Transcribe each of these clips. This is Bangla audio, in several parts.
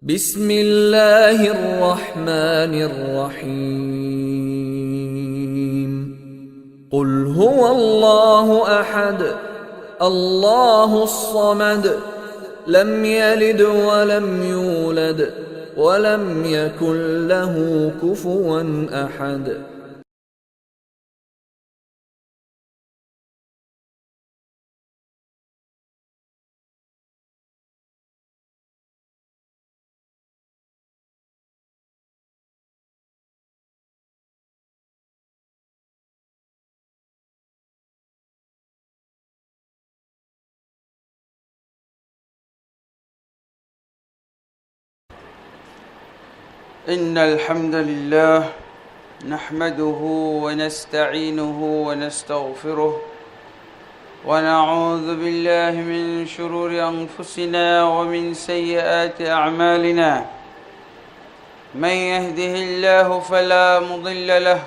بسم الله الرحمن الرحيم قل هو الله أحد الله الصمد لم يلد ولم يولد ولم يكن له كفوا أحد. إن الحمد لله نحمده ونستعينه ونستغفره ونعوذ بالله من شرور أنفسنا ومن سيئات أعمالنا. من يهده الله فلا مضل له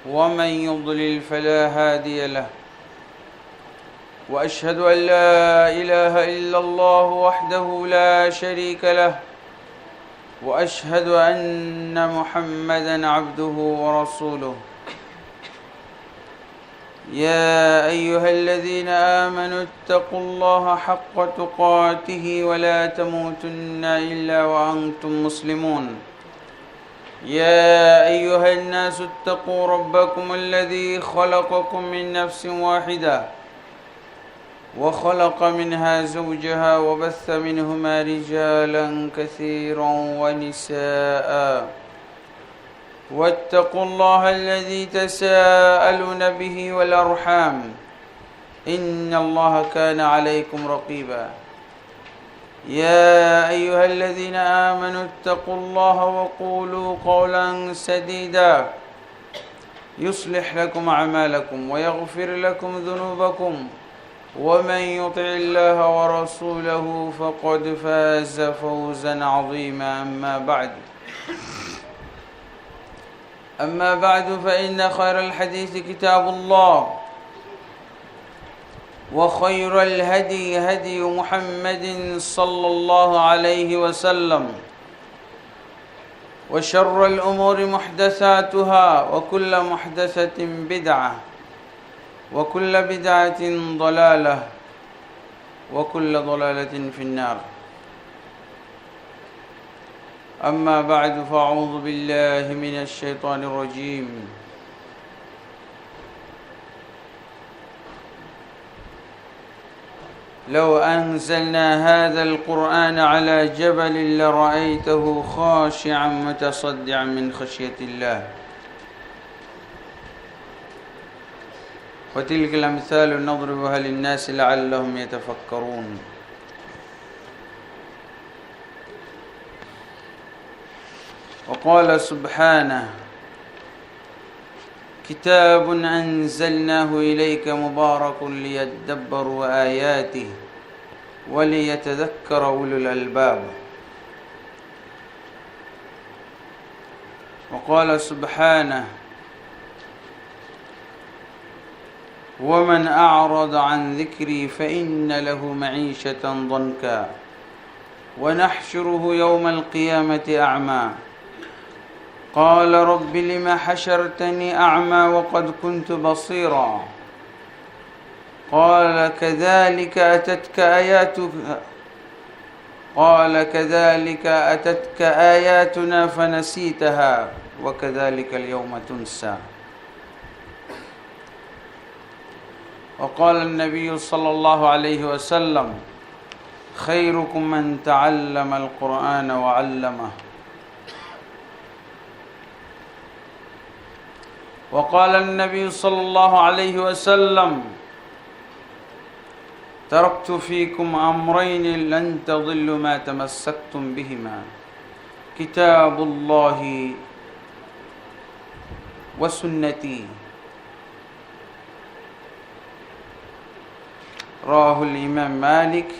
ومن يضلل فلا هادي له، وأشهد أن لا إله إلا الله وحده لا شريك له، وأشهد أن محمدًا عبده ورسوله. يا أيها الذين آمنوا اتقوا الله حق تقاته ولا تموتن إلا وأنتم مسلمون. يا أيها الناس اتقوا ربكم الذي خلقكم من نفس واحدة وخلق منها زوجها وبث منهما رجالا كثيرا ونساء، واتقوا الله الذي تساءلون به والأرحام إن الله كان عليكم رقيبا. يا أيها الذين آمنوا اتقوا الله وقولوا قولا سديدا يصلح لكم أعمالكم ويغفر لكم ذنوبكم، ومن يطع الله ورسوله فقد فاز فوزا عظيما. أما بعد فإن خير الحديث كتاب الله، وخير الهدي هدي محمد صلى الله عليه وسلم، وشر الأمور محدثاتها وكل محدثة بدعة وكل بدعة ضلالة وكل ضلالة في النار. أما بعد فأعوذ بالله من الشيطان الرجيم. لو أنزلنا هذا القرآن على جبل لرأيته خاشعا متصدعا من خشية الله. وتلك الأمثال نضربها للناس لعلهم يتفكرون. وقال سبحانه: كتاب أنزلناه إليك مبارك ليدبروا آياته وليتذكر أولو الألباب. وقال سبحانه: ومن أعرض عن ذكري فإن له معيشة ضنكا ونحشره يوم القيامة أعمى قال رب لم حشرتني أعمى وقد كنت بصيرا قال كذلك أتتك آياتنا فنسيتها وكذلك اليوم تنسى. وقال النبي صلى الله عليه وسلم: خيركم من تعلم القرآن وعلمه. وقال النبي صلى الله عليه وسلم: تركت فيكم أمرين لن تضلوا ما تمسكتم بهما، كتاب الله وسنتي. رواه الإمام مالك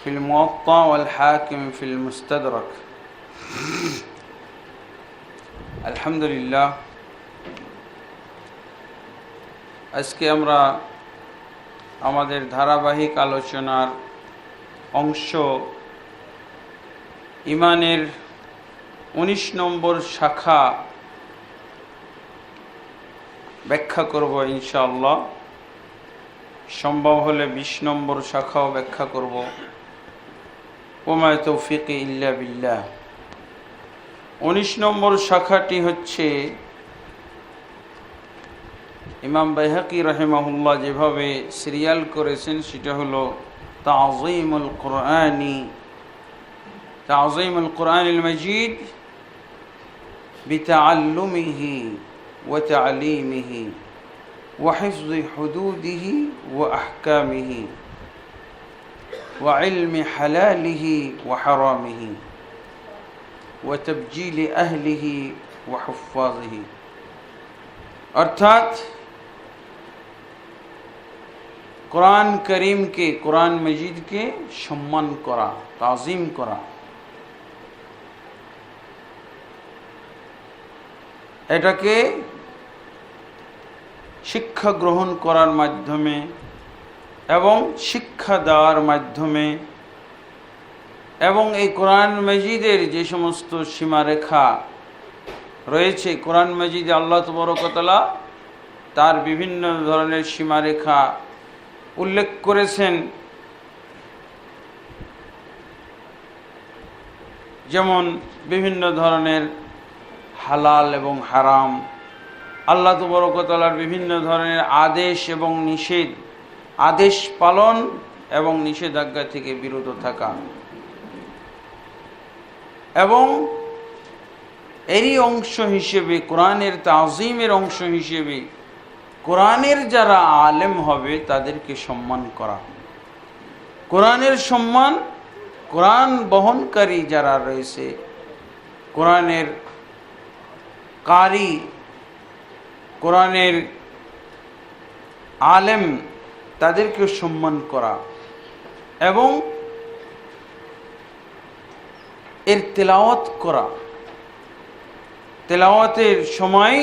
في الموطأ والحاكم في المستدرك. الحمد لله। আজকে আমরা আমাদের ধারাবাহিক আলোচনার অংশ ইমানের 19 নম্বর শাখা ব্যাখ্যা করব ইনশাআল্লাহ। সম্ভব হলে 20 নম্বর শাখাও ব্যাখ্যা করব। ওমা তৌফিকি ইল্লা বিল্লাহ। 19 নম্বর শাখাটি হচ্ছে ইমাম বাইহাকি রাহিমাহুল্লাহ যেভাবে সিরিয়াল করেছেন সেটা হলো তাযীমুল কুরআনিল মাজিদ বিতাআল্লুমিহি ওয়া তা'লিমিহি ওয়া হিফযি হুদুদিহি ওয়া আহকামিহি ওয়া ইলমি হালালিহি ওয়া হারামিহি ওয়া তাবজিলি আহলিহি ওয়া হুফাযিহি। অর্থাৎ কোরআন করিমকে, কোরআন মজিদকে সম্মান করা, তাজিম করা, এটাকে শিক্ষা গ্রহণ করার মাধ্যমে এবং শিক্ষা দেওয়ার মাধ্যমে এবং এই কোরআন মজিদের যে সমস্ত সীমারেখা রয়েছে, কোরআন মজিদে আল্লাহ তাবারক ওয়া তাআলা তার বিভিন্ন ধরনের সীমারেখা উল্লেখ করেছেন। যেমন বিভিন্ন ধরনের হালাল এবং হারাম, আল্লাহ তাবারক ওয়া তাআলার বিভিন্ন ধরনের আদেশ এবং নিষেধ, আদেশ পালন এবং নিষেধাজ্ঞা থেকে বিরত থাকা, এবং এরই অংশ হিসেবে কোরআনের তাজিমের অংশ হিসেবে কোরআনের যারা আলেম হবে তাদেরকে সম্মান করা। কোরআনের সম্মান, কোরআন বহনকারী যারা রয়েছে, কোরআনের কারি, কোরআনের আলেম, তাদেরকে সম্মান করা এবং এর তেলাওয়াত করা। তেলাওয়াতের সময়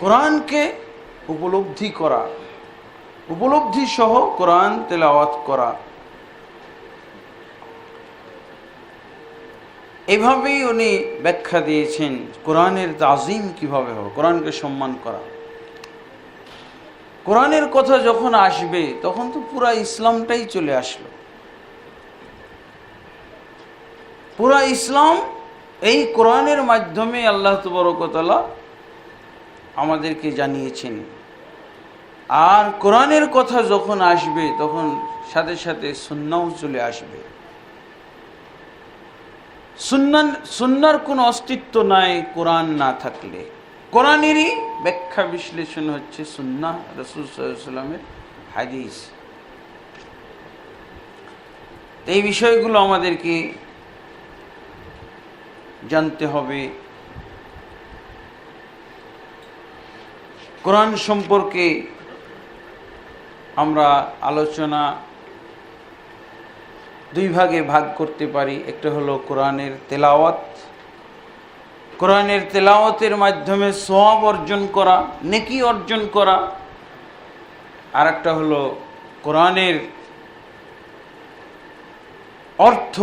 কোরআনকে উপলব্ধি করা, উপলব্ধি সহ কোরআন তেলাওয়াত করা। এভাবেই উনি ব্যাখ্যা দিয়েছেন কোরআনের তাজিম কিভাবে হবে, কোরআনকে সম্মান করা। কোরআনের কথা যখন আসবে তখন তো পুরা ইসলামটাই চলে আসলো। পুরা ইসলাম এই কোরআনের মাধ্যমে আল্লাহ তাবারক ওয়া তাআলা আমাদেরকে জানিয়েছেন। আর কোরআনের কথা যখন আসবে তখন সাথে সাথে সুন্নাহও চলে আসবে। সুন্নার কোনো অস্তিত্ব নাই কোরআন না থাকলে। কোরআনেরই ব্যাখ্যা বিশ্লেষণ হচ্ছে সুন্নাহ, রাসূল সাল্লাল্লাহু আলাইহি ওয়াসাল্লামের হাদিস। এই বিষয়গুলো আমাদেরকে জানতে হবে। কোরআন সম্পর্কে আমরা আলোচনা দুই ভাগে ভাগ করতে পারি। একটা হলো কোরআনের তেলাওয়াত, কোরআনের তেলাওয়াতের মাধ্যমে সওয়াব অর্জন করা, নেকি অর্জন করা। আর একটা হলো কোরআনের অর্থ,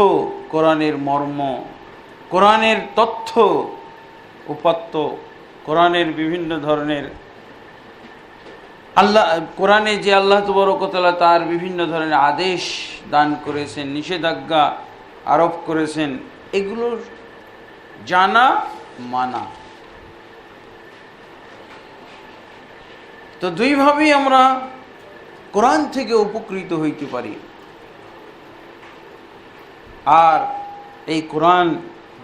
কোরআনের মর্ম, কোরআনের তথ্য উপাত্ত, কোরআনের বিভিন্ন ধরনের কোরআনে যে আল্লাহ তাবারক ওয়া তাআলা তার বিভিন্ন ধরনের আদেশ দান করেছেন, নিষেধাজ্ঞা আরোপ করেছেন, এগুলোর জানা মানা। তো দুইভাবেই আমরা কোরআন থেকে উপকৃত হইতে পারি। আর এই কোরআন,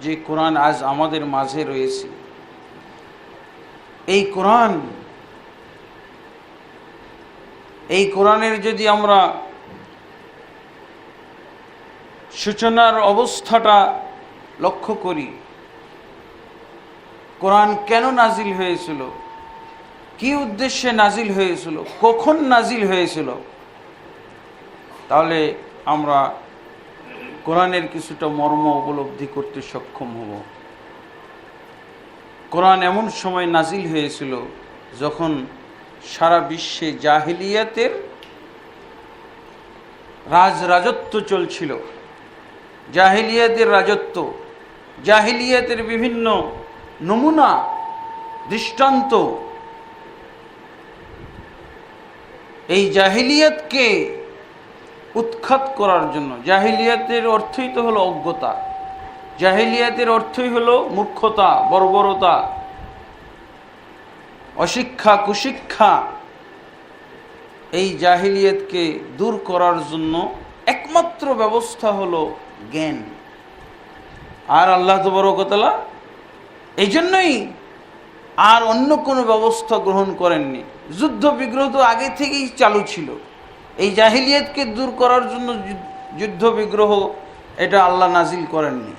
যে কোরআন আজ আমাদের মাঝে রয়েছে, এই কোরআনের যদি আমরা সূচনার অবস্থাটা লক্ষ্য করি, কোরআন কেন নাজিল হয়েছিল, কি উদ্দেশ্যে নাজিল হয়েছিল, কখন নাজিল হয়েছিল, তাহলে আমরা কোরআনের কিছুটা মর্ম উপলব্ধি করতে সক্ষম হব। কোরআন এমন সময় নাজিল হয়েছিল যখন সারা বিশ্বে জাহিলিয়াতের রাজরাজত্ব চলছিল, জাহিলিয়াতের রাজত্ব, জাহিলিয়াতের বিভিন্ন নমুনা দৃষ্টান্ত, এই জাহিলিয়াতকে উৎখাত করার জন্য। জাহিলিয়াতের অর্থই তো হলো অজ্ঞতা, জাহিলিয়াতের অর্থই হলো মূর্খতা, বর্বরতা, অশিক্ষা, কুশিক্ষা। এই জাহিলিয়াতকে দূর করার জন্য একমাত্র ব্যবস্থা হলো জ্ঞান। আর আল্লাহ তাবারক ওয়া তাআলা এই জন্যই আর অন্য কোনো ব্যবস্থা গ্রহণ করেননি। যুদ্ধ বিগ্রহ তো আগে থেকেই চালু ছিল, এই জাহিলিয়াতকে দূর করার জন্য যুদ্ধ বিগ্রহ এটা আল্লাহ নাজিল করেননি,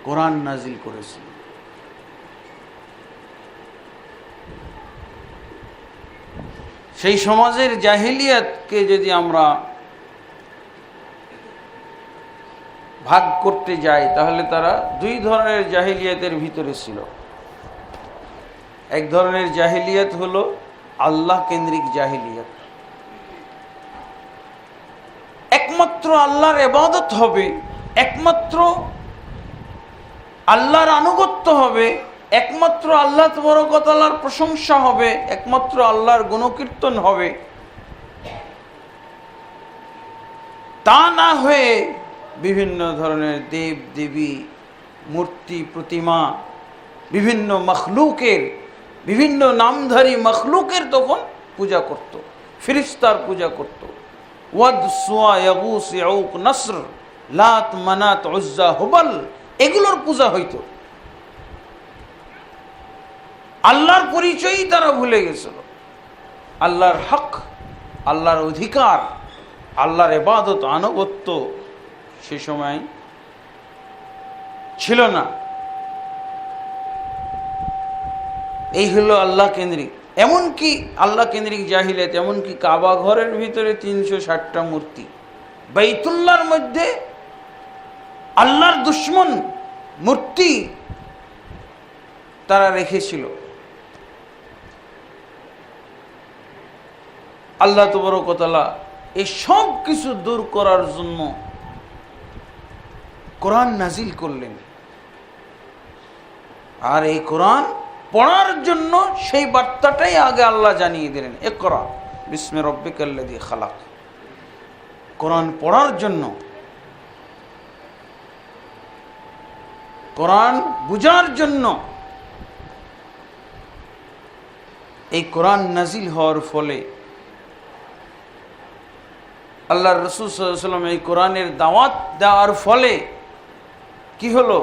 কোরআন নাজিল করেছেন। সেই সমাজের জাহিলিয়াতকে যদি আমরা ভাগ করতে যাই তাহলে তারা দুই ধরনের জাহিলিয়াতের ভিতরে ছিল। এক ধরনের জাহিলিয়াত হলো আল্লাহ কেন্দ্রিক জাহিলিয়াত, একমাত্র আল্লাহর ইবাদত হবে, একমাত্র আল্লাহর আনুগত্য হবে, একমাত্র আল্লাহ তাবারক ওয়া তাআলার প্রশংসা হবে, একমাত্র আল্লাহর গুণকীর্তন হবে। তা না হয়ে বিভিন্ন ধরনের দেব দেবী, মূর্তি, প্রতিমা, বিভিন্ন মখলুকের, বিভিন্ন নামধারী মখলুকের তখন পূজা করত, ফেরেশতার পূজা করত। ওয়াদ, সুয়া, ইয়াগুস, ইয়াউক, নসর, লাত, মানাত, উজ্জা, হুবল, এগুলোর পূজা হইত। আল্লাহর পরিচয়ই তারা ভুলে গেছিল। আল্লাহর হক, আল্লাহর অধিকার, আল্লাহর ইবাদত, আনুগত্য সে সময় ছিল না। এই হলো আল্লাহ কেন্দ্রিক। এমনকি আল্লাহ কেন্দ্রিক জাহিলিয়াত, এমনকি কাবা ঘরের ভিতরে 360টা মূর্তি, বাইতুল্লাহর মধ্যে আল্লাহর দুশ্মন মূর্তি তারা রেখেছিল। আল্লাহ তাবারক ওয়া তাআলা এই সব কিছু দূর করার জন্য কোরআন নাজিল করলেন। আর এই কোরআন পড়ার জন্য সেই বার্তাটাই আগে আল্লাহ জানিয়ে দিলেন, ইকরা বিসমি রাব্বিকাল্লাযী খালাক। কোরআন পড়ার জন্য, কোরআন বুঝার জন্য এই কোরআন নাজিল হওয়ার ফলে আল্লাহর রাসূল সাল্লাল্লাহু আলাইহি ওয়াসাল্লাম এই কোরআনের দাওয়াত দেওয়ার ফলে কি হলো,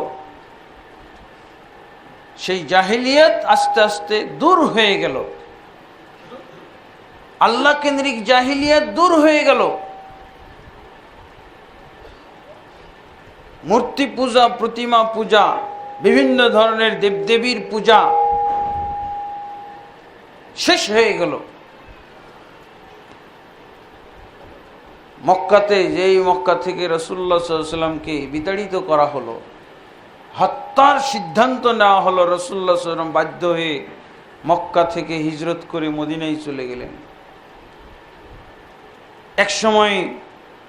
সেই জাহিলিয়াত আস্তে আস্তে দূর হয়ে গেল, আল্লাহ কেন্দ্রিক জাহিলিয়াত দূর হয়ে গেল। মূর্তি পূজা, প্রতিমা পূজা, বিভিন্ন ধরনের দেবদেবীর পূজা শেষ হয়ে গেল। মক্কাতে, যেই মক্কা থেকে রাসূলুল্লাহ সাল্লাল্লাহু আলাইহি ওয়াসাল্লামকে বিতাড়িত করা হলো, হত্যার সিদ্ধান্ত নেওয়া হলো, রাসূলুল্লাহ সাল্লাল্লাহু আলাইহি ওয়াসাল্লাম বাধ্য হয়ে মক্কা থেকে হিজরত করে মদিনায় চলে গেলেন। এক সময়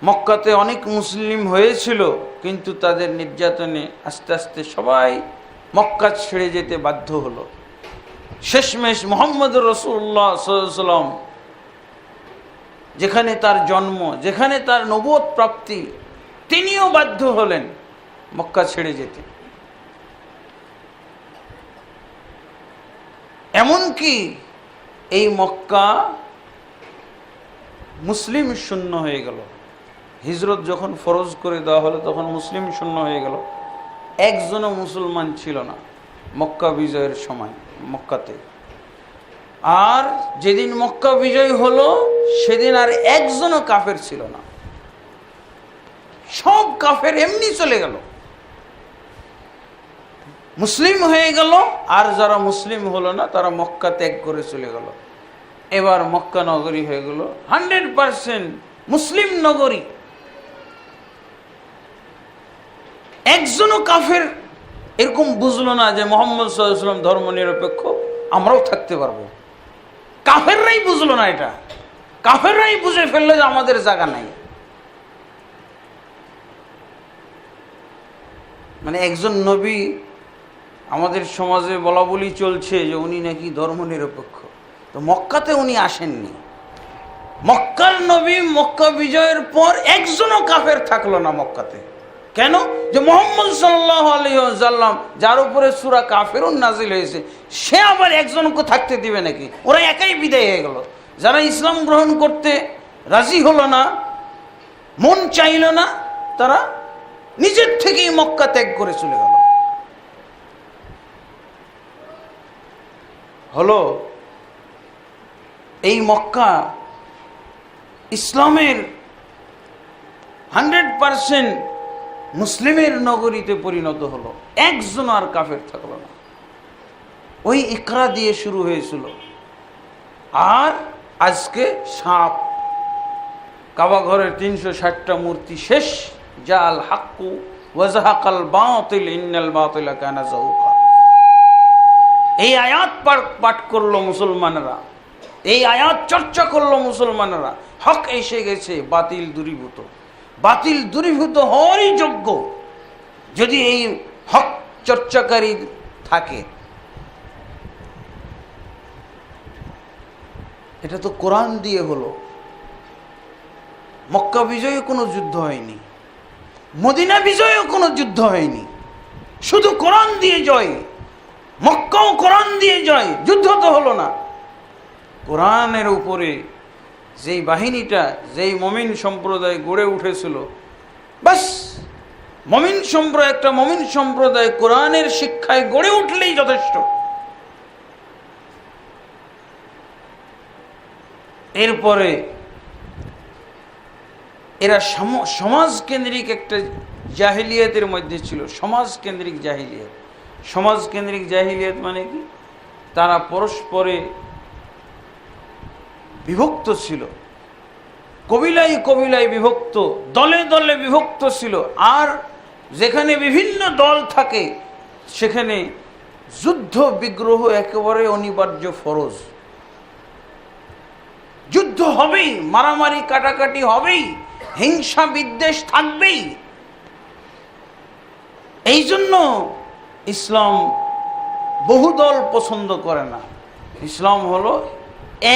মক্কাতে অনেক মুসলিম হয়েছিল, কিন্তু তাদের নির্যাতনে আস্তে আস্তে সবাই মক্কা ছেড়ে যেতে বাধ্য হলো। শেষমেশ মুহাম্মদুর রাসূলুল্লাহ সাল্লাল্লাহু আলাইহি ওয়াসাল্লাম, যেখানে তার জন্ম, যেখানে তার নবুয়ত প্রাপ্তি, তিনিও বাধ্য হলেন মক্কা ছেড়ে যেতে। এমনকি এই মক্কা মুসলিম শূন্য হয়ে গেল। হিজরত যখন ফরজ করে দেওয়া হলো তখন মুসলিম শূন্য হয়ে গেল, একজনও মুসলমান ছিল না মক্কা বিজয়ের সময় মক্কাতে। আর যেদিন মক্কা বিজয় হলো সেদিন আর একজনও কাফের ছিল না, সব কাফের এমনি চলে গেল, মুসলিম হয়ে গেল। আর যারা মুসলিম হলো না তারা মক্কা ত্যাগ করে চলে গেল। এবার মক্কা নগরী হয়ে গেল 100% মুসলিম নগরী। একজনও কাফের এরকম বুঝলো না যে মুহাম্মদ সাল্লাল্লাহু আলাইহি ওয়াসাল্লাম ধর্ম নিরপেক্ষ, আমরাও থাকতে পারবো। কাফেররাই বুঝলো না এটা, কাফেররাই বুঝে ফেললো যে আমাদের জায়গা নাই। মানে একজন নবী, আমাদের সমাজে বলা বলি চলছে যে উনি নাকি ধর্মনিরপেক্ষ, তো মক্কাতে উনি আসেননি। মক্কার নবী মক্কা বিজয়ের পর একজনও কাফের থাকলো না মক্কাতে। কেন? যে মুহাম্মদ সাল্লাল্লাহু আলাইহি ওয়াসাল্লাম যার উপরে সূরা কাফিরুন নাজিল হয়েছে, সে আবার একজনকে থাকতে দিবে নাকি? ওরা একাই বিদায় হয়ে গেল। যারা ইসলাম গ্রহণ করতে রাজি হলো না, মন চাইল না, তারা নিজের থেকেই মক্কা ত্যাগ করে চলে গেল। হলো এই মক্কা ইসলামের 100% মুসলিমের নগরীতে পরিণত হলো, একজন আর কাফের থাকলো না। ওই ইকরা দিয়ে শুরু হয়েছিল, আর আজকে সাপ, কাবা ঘরের 360টা মূর্তি শেষ। জাল হাক্কু ওয়া যাহাকাল বাতিল ইন্নাল বাতিলা কানা যাহুকা। এই আয়াত পাঠ করলো মুসলমানেরা, এই আয়াত চর্চা করলো মুসলমানেরা, হক এসে গেছে, বাতিল দূরীভূত। বাতিল দূরীভূত হওয়ারই যোগ্য যদি এই হক চর্চাকারী থাকে। এটা তো কোরআন দিয়ে হলো। মক্কা বিজয়ে কোনো যুদ্ধ হয়নি, মদিনা বিজয়েও কোনো যুদ্ধ হয়নি, শুধু কোরআন দিয়ে জয়। মক্কাও কোরআন দিয়ে জয়, যুদ্ধ তো হলো না। কোরআনের উপরে যেই বাহিনীটা, যেই মুমিন সম্প্রদায় গড়ে উঠেছিল, বাস মুমিন সম্প্রদায়, একটা মুমিন সম্প্রদায় কোরআনের শিক্ষায় গড়ে উঠলেই যথেষ্ট। এরপরে এরা সমাজ কেন্দ্রিক একটা জাহিলিয়াতের মধ্যে ছিল। সমাজ কেন্দ্রিক জাহিলিয়াত। সমাজ কেন্দ্রিক জাহিলিয়াত মানে কি? তারা পরস্পরে বিভক্ত ছিল, কবিলায় কবিলায় বিভক্ত, দলে দলে বিভক্ত ছিল। আর যেখানে বিভিন্ন দল থাকে সেখানে যুদ্ধ বিগ্রহ একেবারে অনিবার্য, ফরজ। যুদ্ধ হবেই, মারামারি কাটাকাটি হবেই, হিংসা বিদ্বেষ থাকবেই। এই জন্য ইসলাম বহুদল পছন্দ করে না। ইসলাম হলো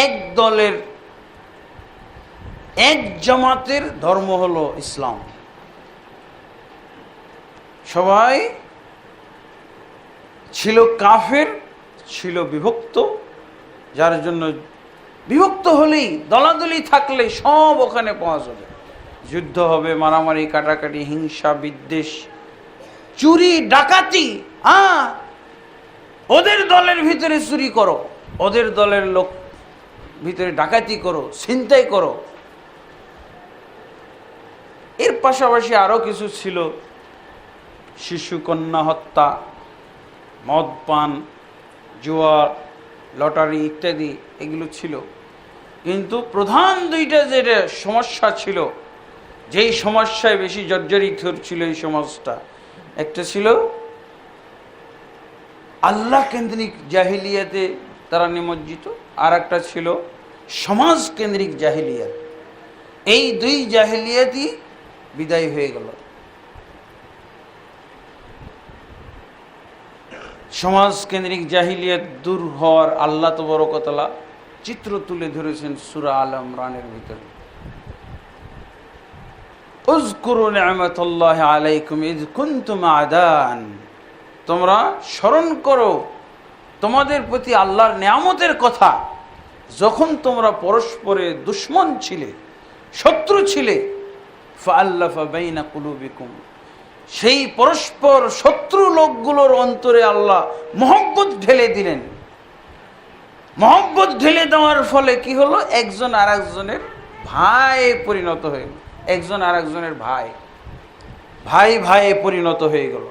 এক দলের, এক জামাতের ধর্ম হলো ইসলাম। সবাই ছিল কাফের, ছিল বিভক্ত, যার জন্য বিভক্ত হলেই, দলাদলি থাকলে সব ওখানে পাওয়া যাবে। যুদ্ধ হবে, মারামারি কাটাকাটি, হিংসা বিদ্বেষ, চুরি ডাকাতি। ওদের দলের ভিতরে চুরি করো, ওদের দলের লোক ভিতরে ডাকাতি করো, ছিনতাই করো। এর পাশাপাশি আরো কিছু ছিল, শিশু কন্যা হত্যা, মদ পান, জুয়া, লটারি ইত্যাদি, এগুলো ছিল। কিন্তু প্রধান দুইটা যেটা সমস্যা ছিল, যেই সমস্যায় বেশি জর্জরিত ছিল এই সমাজটা, একটা ছিল আল্লাহ কেন্দ্রিক জাহিলিয়াতে তারা নিমজ্জিত, আর একটা ছিল সমাজ কেন্দ্রিক জাহিলিয়াত। এই দুই জাহিলিয়াতই বিদায় হয়ে গেল। সমাজ কেন্দ্রিক জাহিলিয়াত দূর হওয়ার আল্লাহ তাবারক ওয়া তাআলা চিত্র তুলে ধরেছেন সূরা আল ইমরানের ভিতরে। উযকুরু নি'মাতাল্লাহি আলাইকুম ইয কুনতুম আদান। তোমরা স্মরণ করো তোমাদের প্রতি আল্লাহর নিয়ামতের কথা, যখন তোমরা পরস্পরে দুশমন ছিলে, শত্রু ছিলে। ফাআল্লাফা বাইনা কুলুবিকুম। সেই পরস্পর শত্রু লোকগুলোর অন্তরে আল্লাহ মহব্বত ঢেলে দিলেন। মহব্বত ঢেলে দেওয়ার ফলে কি হলো? একজন আর একজনের ভাই পরিণত হয়ে গেল। একজন আর একজনের ভাই, ভাই ভাইয়ে পরিণত হয়ে গেল।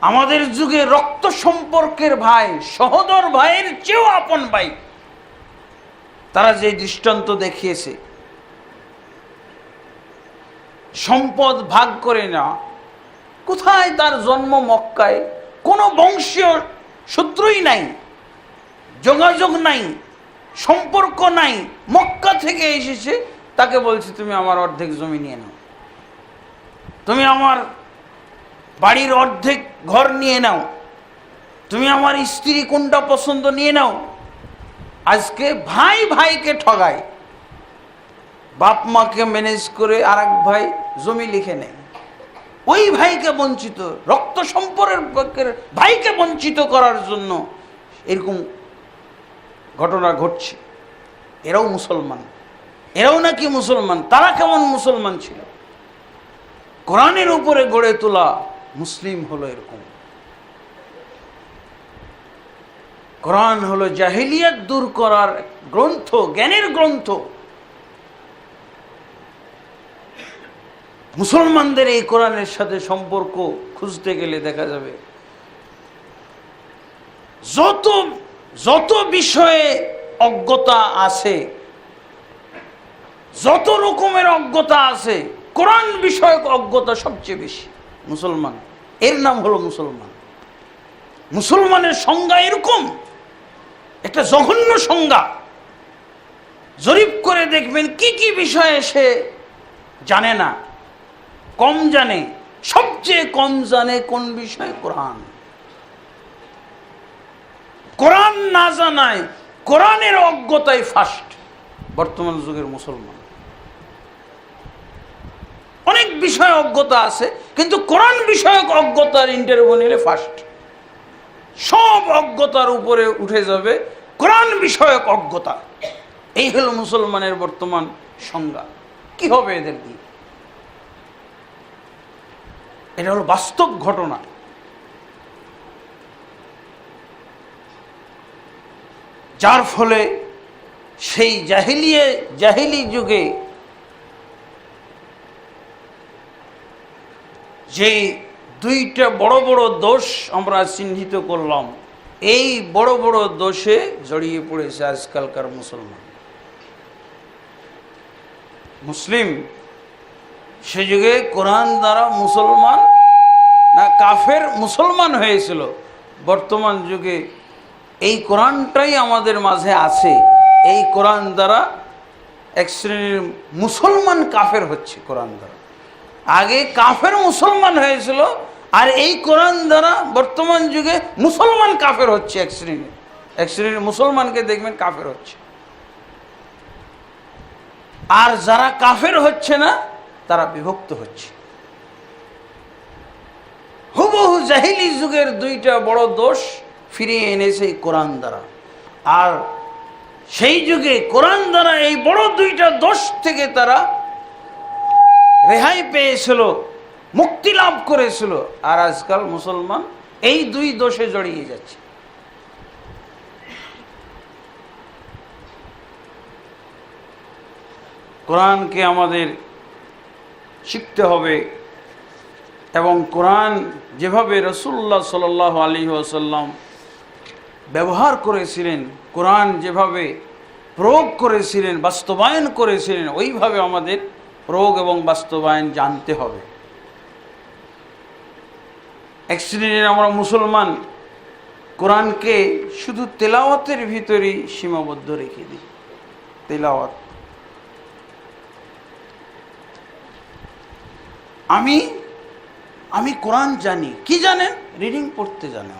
আমাদের যুগে রক্ত সম্পর্কের ভাই, সহোদর ভাইয়ের চেয়েও আপন ভাই, তারা যে দৃষ্টান্ত দেখিয়েছে, সম্পদ ভাগ করে না। কোথায় তার জন্ম? মক্কায়। কোনো বংশীয় সূত্রই নাই, যোগাযোগ নাই, সম্পর্ক নাই। মক্কা থেকে এসেছে, তাকে বলছে তুমি আমার অর্ধেক জমি নিয়ে নাও, তুমি আমার বাড়ির অর্ধেক ঘর নিয়ে নাও, তুমি আমার স্ত্রী কোনটা পছন্দ নিয়ে নাও। আজকে ভাই ভাইকে ঠগায়, বাপ মাকে ম্যানেজ করে আর এক ভাই জমি লিখে নেয়, ওই ভাইকে বঞ্চিত, রক্ত সম্পর্কের ভাইকে বঞ্চিত করার জন্য এরকম ঘটনা ঘটছে। এরাও মুসলমান, এরাও নাকি মুসলমান। তারা কেমন মুসলমান ছিল? কোরআনের উপরে গড়ে তোলা মুসলিম হলো এরকম। কোরআন হলো জাহিলিয়াত দূর করার গ্রন্থ, জ্ঞানের গ্রন্থ। মুসলমানদের এই কোরআনের সাথে সম্পর্ক খুঁজতে গেলে দেখা যাবে যত যত বিষয়ে অজ্ঞতা আছে, যত রকমের অজ্ঞতা আছে, কোরআন বিষয়ক অজ্ঞতা সবচেয়ে বেশি মুসলমান। এর নাম হলো মুসলমান। মুসলমানের সংজ্ঞা এরকম একটা জঘন্য সংজ্ঞা। জরিপ করে দেখবেন কি কি বিষয়ে সে জানে না, কম জানে। সবচেয়ে কম জানে কোন বিষয়ে? কোরআন। কোরআন না জানায়, কোরআনের অজ্ঞতাই ফার্স্ট বর্তমান যুগের মুসলমান। অনেক বিষয়ে অজ্ঞতা আছে, কিন্তু কোরআন বিষয়ক অজ্ঞতার ইন্টারভিউ নিলে ফার্স্ট। সব অজ্ঞতার উপরে উঠে যাবে কোরআন বিষয়ক অজ্ঞতা। এই হলো মুসলমানের বর্তমান সংজ্ঞা। কি হবে এদের দিয়ে? এটা হলো বাস্তব ঘটনা। যার ফলে সেই জাহিলি যুগে যে দুইটা বড় বড় দোষ আমরা চিহ্নিত করলাম, এই বড় বড় দোষে জড়িয়ে পড়েছে আজকালকার মুসলমান। মুসলিম সে যুগে কোরআন দ্বারা মুসলমান না কাফের মুসলমান হয়েছিল। বর্তমান যুগে এই কোরআনটাই আমাদের মাঝে আছে, এই কোরআন দ্বারা এক শ্রেণীর মুসলমান কাফের হচ্ছে। কোরআন দ্বারা আগে কাফের মুসলমান হয়েছিল, আর এই কোরআন দ্বারা বর্তমান যুগে মুসলমান কাফের হচ্ছে। এক শ্রেণীর মুসলমানকে দেখবেন কাফের হচ্ছে, আর যারা কাফের হচ্ছে না তারা বিভক্ত হচ্ছে। হুবহু জাহিলি যুগের দুইটা বড় দোষ ফিরিয়ে এনেছে এই কোরআন দ্বারা। আর সেই যুগে কোরআন দ্বারা এই বড় দুইটা দোষ থেকে তারা রেহাই পেয়েছিল, মুক্তি লাভ করেছিল। আর আজকাল মুসলমান এই দুই দোষে জড়িয়ে যাচ্ছে। কোরআনকে আমাদের শিখতে হবে, এবং কোরআন যেভাবে রাসূলুল্লাহ সাল্লাল্লাহু আলাইহি ওয়াসাল্লাম ব্যবহার করেছিলেন, কোরআন যেভাবে প্রয়োগ করেছিলেন, বাস্তবায়ন করেছিলেন, ওইভাবে আমাদের প্রয়োগ এবং বাস্তবায়ন জানতে হবে। এক শ্রেণীর আমরা মুসলমান কোরআনকে শুধু তেলাওয়াতের ভিতরেই সীমাবদ্ধ রেখে দিই। তেলাওয়াত, আমি কোরআন জানি। কি জানেন? রিডিং পড়তে জানে,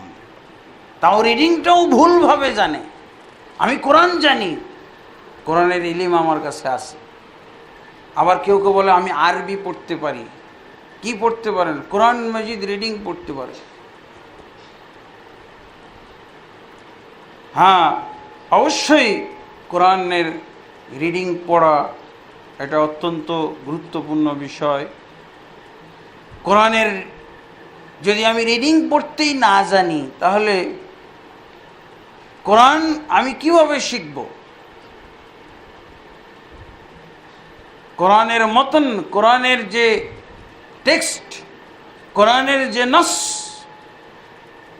তাও রিডিংটাও ভুলভাবে জানে। আমি কোরআন জানি, কোরআনের ইলম আমার কাছে আছে। আবার কেউ কেউ বলে আমি আরবি পড়তে পারি। কি পড়তে পারেন? কোরআন মাজিদ রিডিং পড়তে পারে। হ্যাঁ, অবশ্যই কোরআনের রিডিং পড়া এটা অত্যন্ত গুরুত্বপূর্ণ বিষয়। কোরআনের যদি আমি রিডিং পড়তেই না জানি, তাহলে কোরআন আমি কিভাবে শিখব? কোরআনের মতন, কোরআনের যে টেক্সট, কোরআনের যে নস,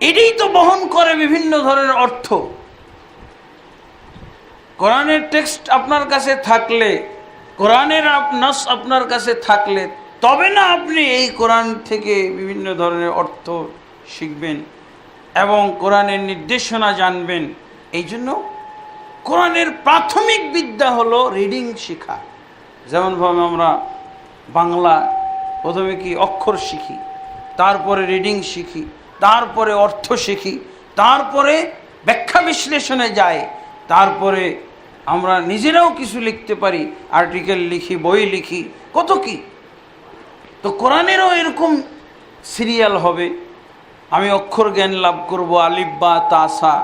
এটাই তো বহন করে বিভিন্ন ধরনের অর্থ। কোরআনের টেক্সট আপনার কাছে থাকলে, কোরআনের নস আপনার কাছে থাকলে, তবে না আপনি এই কোরআন থেকে বিভিন্ন ধরনের অর্থ শিখবেন এবং কোরআনের নির্দেশনা জানবেন। এই জন্য কোরআনের প্রাথমিক বিদ্যা হলো রিডিং শেখা। যেমনভাবে আমরা বাংলা প্রথমে কি অক্ষর শিখি, তারপরে রিডিং শিখি, তারপরে অর্থ শিখি, তারপরে ব্যাখ্যা বিশ্লেষণে যাই, তারপরে আমরা নিজেরাও কিছু লিখতে পারি, আর্টিকেল লিখি, বই লিখি, কত কি। তো কোরআনেরও এরকম সিরিয়াল হবে। আমি অক্ষর জ্ঞান লাভ করব, আলিফ বা তাসা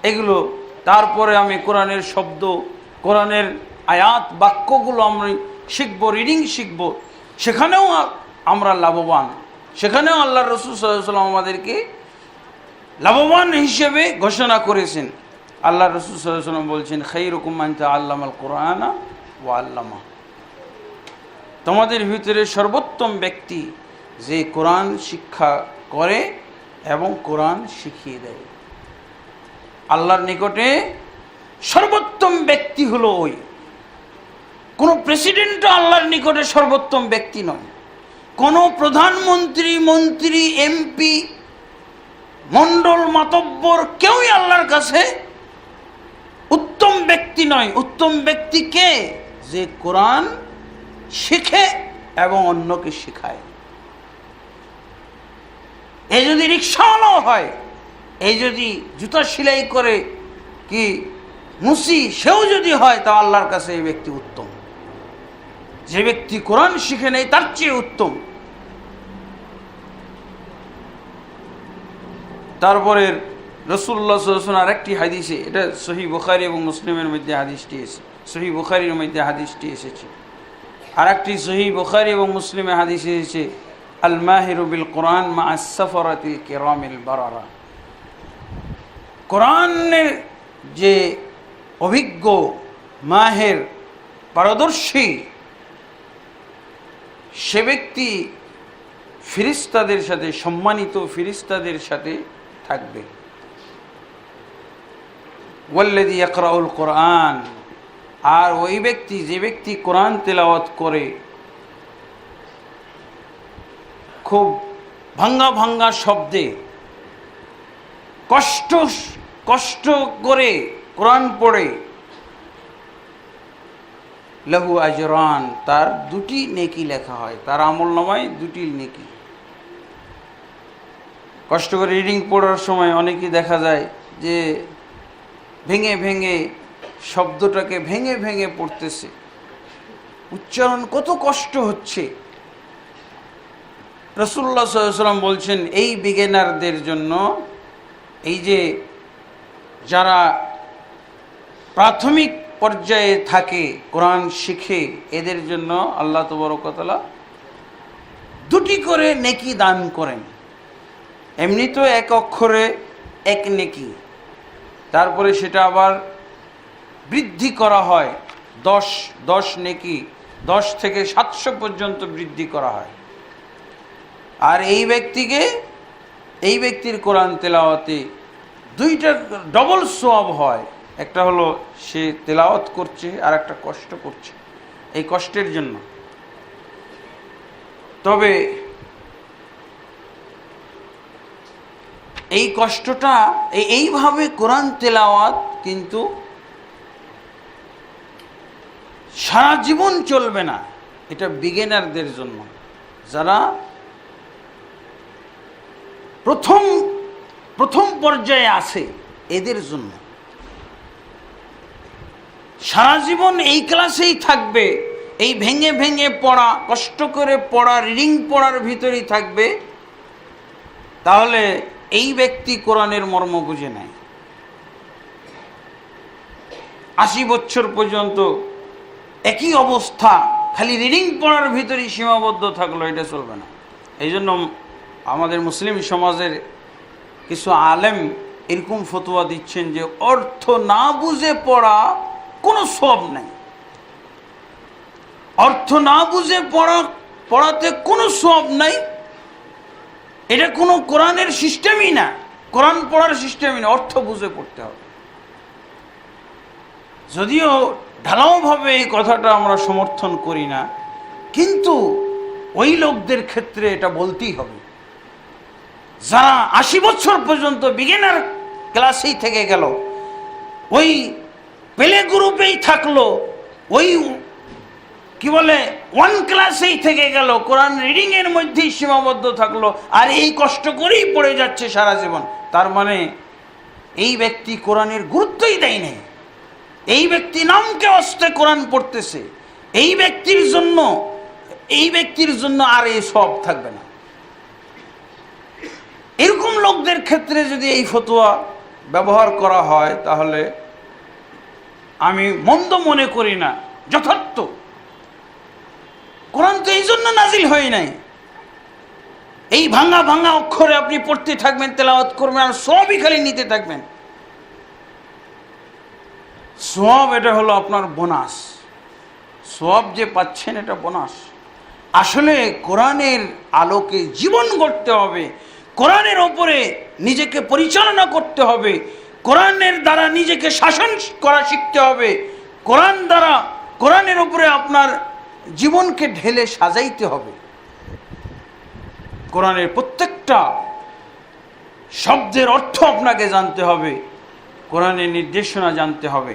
এগুলো, তারপরে আমি কোরআনের শব্দ, কোরআনের আয়াত বাক্যগুলো আমরা শিখব, রিডিং শিখব, সেখানেও আমরা লাভবান। সেখানেও আল্লাহ রসুল সাল্লাল্লাহু আলাইহি ওয়াসাল্লাম আমাদেরকে লাভবান হিসেবে ঘোষণা করেছেন। আল্লাহ রসুল সাল্লাল্লাহু আলাইহি ওয়াসাল্লাম বলছেন, খায়রুকুম মান তাআল্লামাল কুরআনা ওয়া আল্লামা, তোমাদের ভিতরে সর্বোত্তম ব্যক্তি যে কোরআন শিক্ষা করে এবং কোরআন শিখিয়ে দেয়। আল্লাহর নিকটে সর্বোত্তম ব্যক্তি হলো ওই। কোনো প্রেসিডেন্টও আল্লাহর নিকটে সর্বোত্তম ব্যক্তি নয়, কোনো প্রধানমন্ত্রী, মন্ত্রী, এমপি, মণ্ডল, মাতব্বর কেউই আল্লাহর কাছে উত্তম ব্যক্তি নয়। উত্তম ব্যক্তি কে? যে কোরআন শিখে এবং অন্যকে শেখায়। এই যদি রিক্সাওয়ালাও হয়, এই যদি জুতা সেলাই করে কি মুসি সেও যদি হয়, তা আল্লাহর কাছে এই ব্যক্তি উত্তম। যে ব্যক্তি কোরআন শিখে নেই তার চেয়ে উত্তম। তারপরে রাসূলুল্লাহ সাল্লাল্লাহু আলাইহি ওয়াসাল্লাম আরেকটি হাদিসে, এটা সহিহ বুখারী এবং মুসলিমের মধ্যে হাদিসটি এসেছে, সহিহ বুখারীর মধ্যে হাদিসটি এসেছে। আরেকটি সহিহ বুখারী এবং মুসলিমে হাদিসে এসেছে, আল মাহিরু বিল কোরআন মা আস-সাফারাতিল কিরামিল বারারা। কোরআনের যে অভিজ্ঞ, মাহের, পারদর্শী, সে ব্যক্তি ফেরেশতাদের সাথে, সম্মানিত ফেরেশতাদের সাথে থাকবে। ওয়াল্লাযী ইয়াকরাউল কোরআন, আর ওই ব্যক্তি, যে ব্যক্তি কোরআন তেলাওয়াত করে, খুব ভাঙ্গা ভাঙ্গা শব্দে, কষ্ট করে কোরআন পড়ে, লাহু আজরান, তার দুটি নেকি লেখা হয়, তার আমলনামায় দুটি নেকি। কষ্ট করে রিডিং পড়ার সময় অনেকেই দেখা যায় যে ভেঙে ভেঙে শব্দটাকে ভেঙে ভেঙে পড়তেছে, উচ্চারণ কত কষ্ট হচ্ছে। রাসূলুল্লাহ সাল্লাল্লাহু আলাইহি ওয়াসাল্লাম বলছেন, এই বিগিনারদের জন্য, এই যে যারা প্রাথমিক পর্যায়ে থাকে, কোরআন শিখে, এদের জন্য আল্লাহ তাবারক ওয়া তাআলা দুটি করে নেকি দান করেন। এমনি তো এক অক্ষরে এক নেকি, তারপরে সেটা আবার বৃদ্ধি করা হয়, 10 নেকি, 10 থেকে 700 পর্যন্ত বৃদ্ধি করা হয়। আর এই ব্যক্তির কোরআন তেলাওয়াতে দুইটা ডবল সওয়াব হয়। একটা হলো সে তেলাওয়াত করছে, আর একটা কষ্ট করছে, এই কষ্টের জন্য। তবে এই কষ্টটা, এইভাবে কোরআন তেলাওয়াত কিন্তু সারা জীবন চলবে না। এটা বিগিনারদের জন্য, যারা প্রথম পর্যায়ে আছে, এদের জন্য। সারা জীবন এই ক্লাসেই থাকবে, এই ভেঙে ভেঙে পড়া, কষ্ট করে পড়া, রিডিং পড়ার ভিতরেই থাকবে, তাহলে এই ব্যক্তি কোরআনের মর্ম বুঝে নেয়। 80 বছর পর্যন্ত একই অবস্থা, খালি রিডিং পড়ার ভিতরেই সীমাবদ্ধ থাকলো, এটা চলবে না। এই জন্য আমাদের মুসলিম সমাজের কিছু আলেম এরকম ফতোয়া দিচ্ছেন যে অর্থ না বুঝে পড়া কোনো সওয়াব নাই। অর্থ না বুঝে পড়াতে কোনো সওয়াব নাই। এটা কোনো কোরআনের সিস্টেমই না, কোরআন পড়ার সিস্টেমই না, অর্থ বুঝে পড়তে হবে। যদিও ঢালাওভাবে এই কথাটা আমরা সমর্থন করি না, কিন্তু ওই লোকদের ক্ষেত্রে এটা বলতেই হবে যারা 80 বছর পর্যন্ত বিগিনার ক্লাসেই থেকে গেল, ওই প্লে গ্রুপেই থাকলো, ওই কি বলে ওয়ান ক্লাসেই থেকে গেল, কোরআন রিডিং এর মধ্যেই সীমাবদ্ধ থাকলো, আর এই কষ্ট করেই পড়ে যাচ্ছে সারা জীবন, তার মানে এই ব্যক্তি কোরআনের গুরুত্বই দেয় নাই। এই ব্যক্তি নামকে অস্তে কোরআন পড়তেছে, এই ব্যক্তির জন্য আর এই সব থাকবে না। এরকম লোকদের ক্ষেত্রে যদি এই ফতোয়া ব্যবহার করা হয় তাহলে আমি মন্দ মনে করি না, যথার্থ। কোরআন তো এই জন্য নাজিল হয় নাই। এই ভাঙা ভাঙা অক্ষরে আপনি পড়তে থাকবেন, তেলাওয়াত করবেন, আর সবই খালি নিতে থাকবেন। সব এটা হলো আপনার বোনাস, সব যে পাচ্ছেন এটা বোনাস। আসলে কোরআনের আলোকে জীবন গড়তে হবে, কোরআনের ওপরে নিজেকে পরিচালনা করতে হবে, কোরআনের দ্বারা নিজেকে শাসন করা শিখতে হবে, কোরআনের উপরে আপনার জীবনকে ঢেলে সাজাইতে হবে। কোরআনের প্রত্যেকটা শব্দের অর্থ আপনাকে জানতে হবে, কোরআনের নির্দেশনা জানতে হবে।